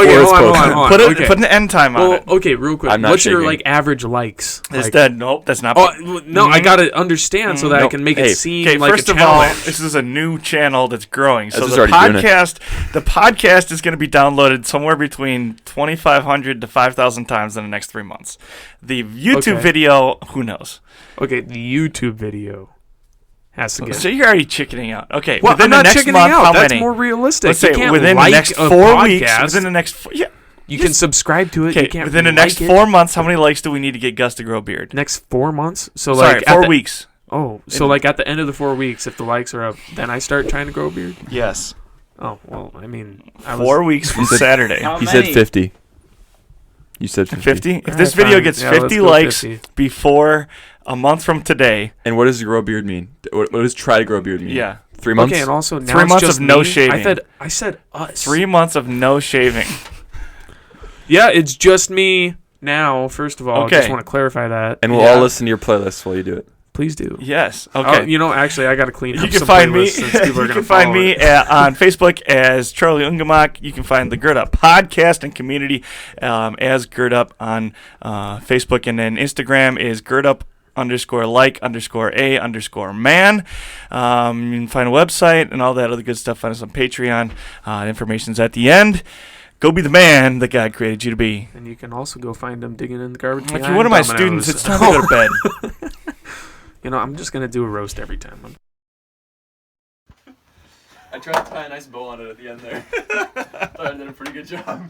Okay, it's hold posted. on. Put Okay. an end time on Well, it. okay, real quick. I'm not What's your shaking. like average likes? Is Like- that nope? That's not. Oh no, I Mhm. gotta understand so that I Nope. can make Hey, it seem Okay, like first a of all, challenge. this is a new channel that's growing. So Ezra's the already doing it. podcast is going to be downloaded somewhere between 2,500 to 5,000 times in the next 3 months. The YouTube Okay. video, who knows? Okay, the YouTube video has to get. So you're already chickening out. Okay, Well, within I'm the not next chickening month, out. how That's many? more realistic. Let's You say can't within like the next a 4 weeks. podcast. Within the next You can subscribe to it. Okay, You can't within the like next it. 4 months, how many likes do we need to get Gus to grow a beard? Next 4 months. So Sorry, like 4 at the- weeks. Oh, so like at the end of the 4 weeks, if the likes are up, then I start trying to grow a beard. Yes, Oh well, I mean, I 4 weeks from said- Saturday. How He said many? 50. You said 50. 50. If Alright, this video fine. gets Yeah, let's 50 go likes 50. before a month from today, And what does grow a beard mean? What does try to grow a beard mean? yeah, 3 months? Okay, and also now 3 it's months just of no me. shaving. I said us. 3 months of no shaving. Yeah, it's just me now. First of all, I just Okay. want to clarify that. And we'll Yeah. all listen to your playlist while you do it. Please do. Yes. Okay. Actually, I got to clean up You can some find me. playlists since people are You gonna can find follow me it. on Facebook as Charlie Ungemak. You can find the Gird Up podcast and community as Gird Up on Facebook, and then Instagram is Gird Up _like_a_man. You can find a website and all that other good stuff. Find us on Patreon. Information's at the end. Go be the man that God created you to be. And you can also go find them digging in the garbage. If you're behind one of my Domino's. students, it's time to go to bed. I'm just gonna do a roast every time. I tried to tie a nice bow on it at the end there. Thought I did a pretty good job.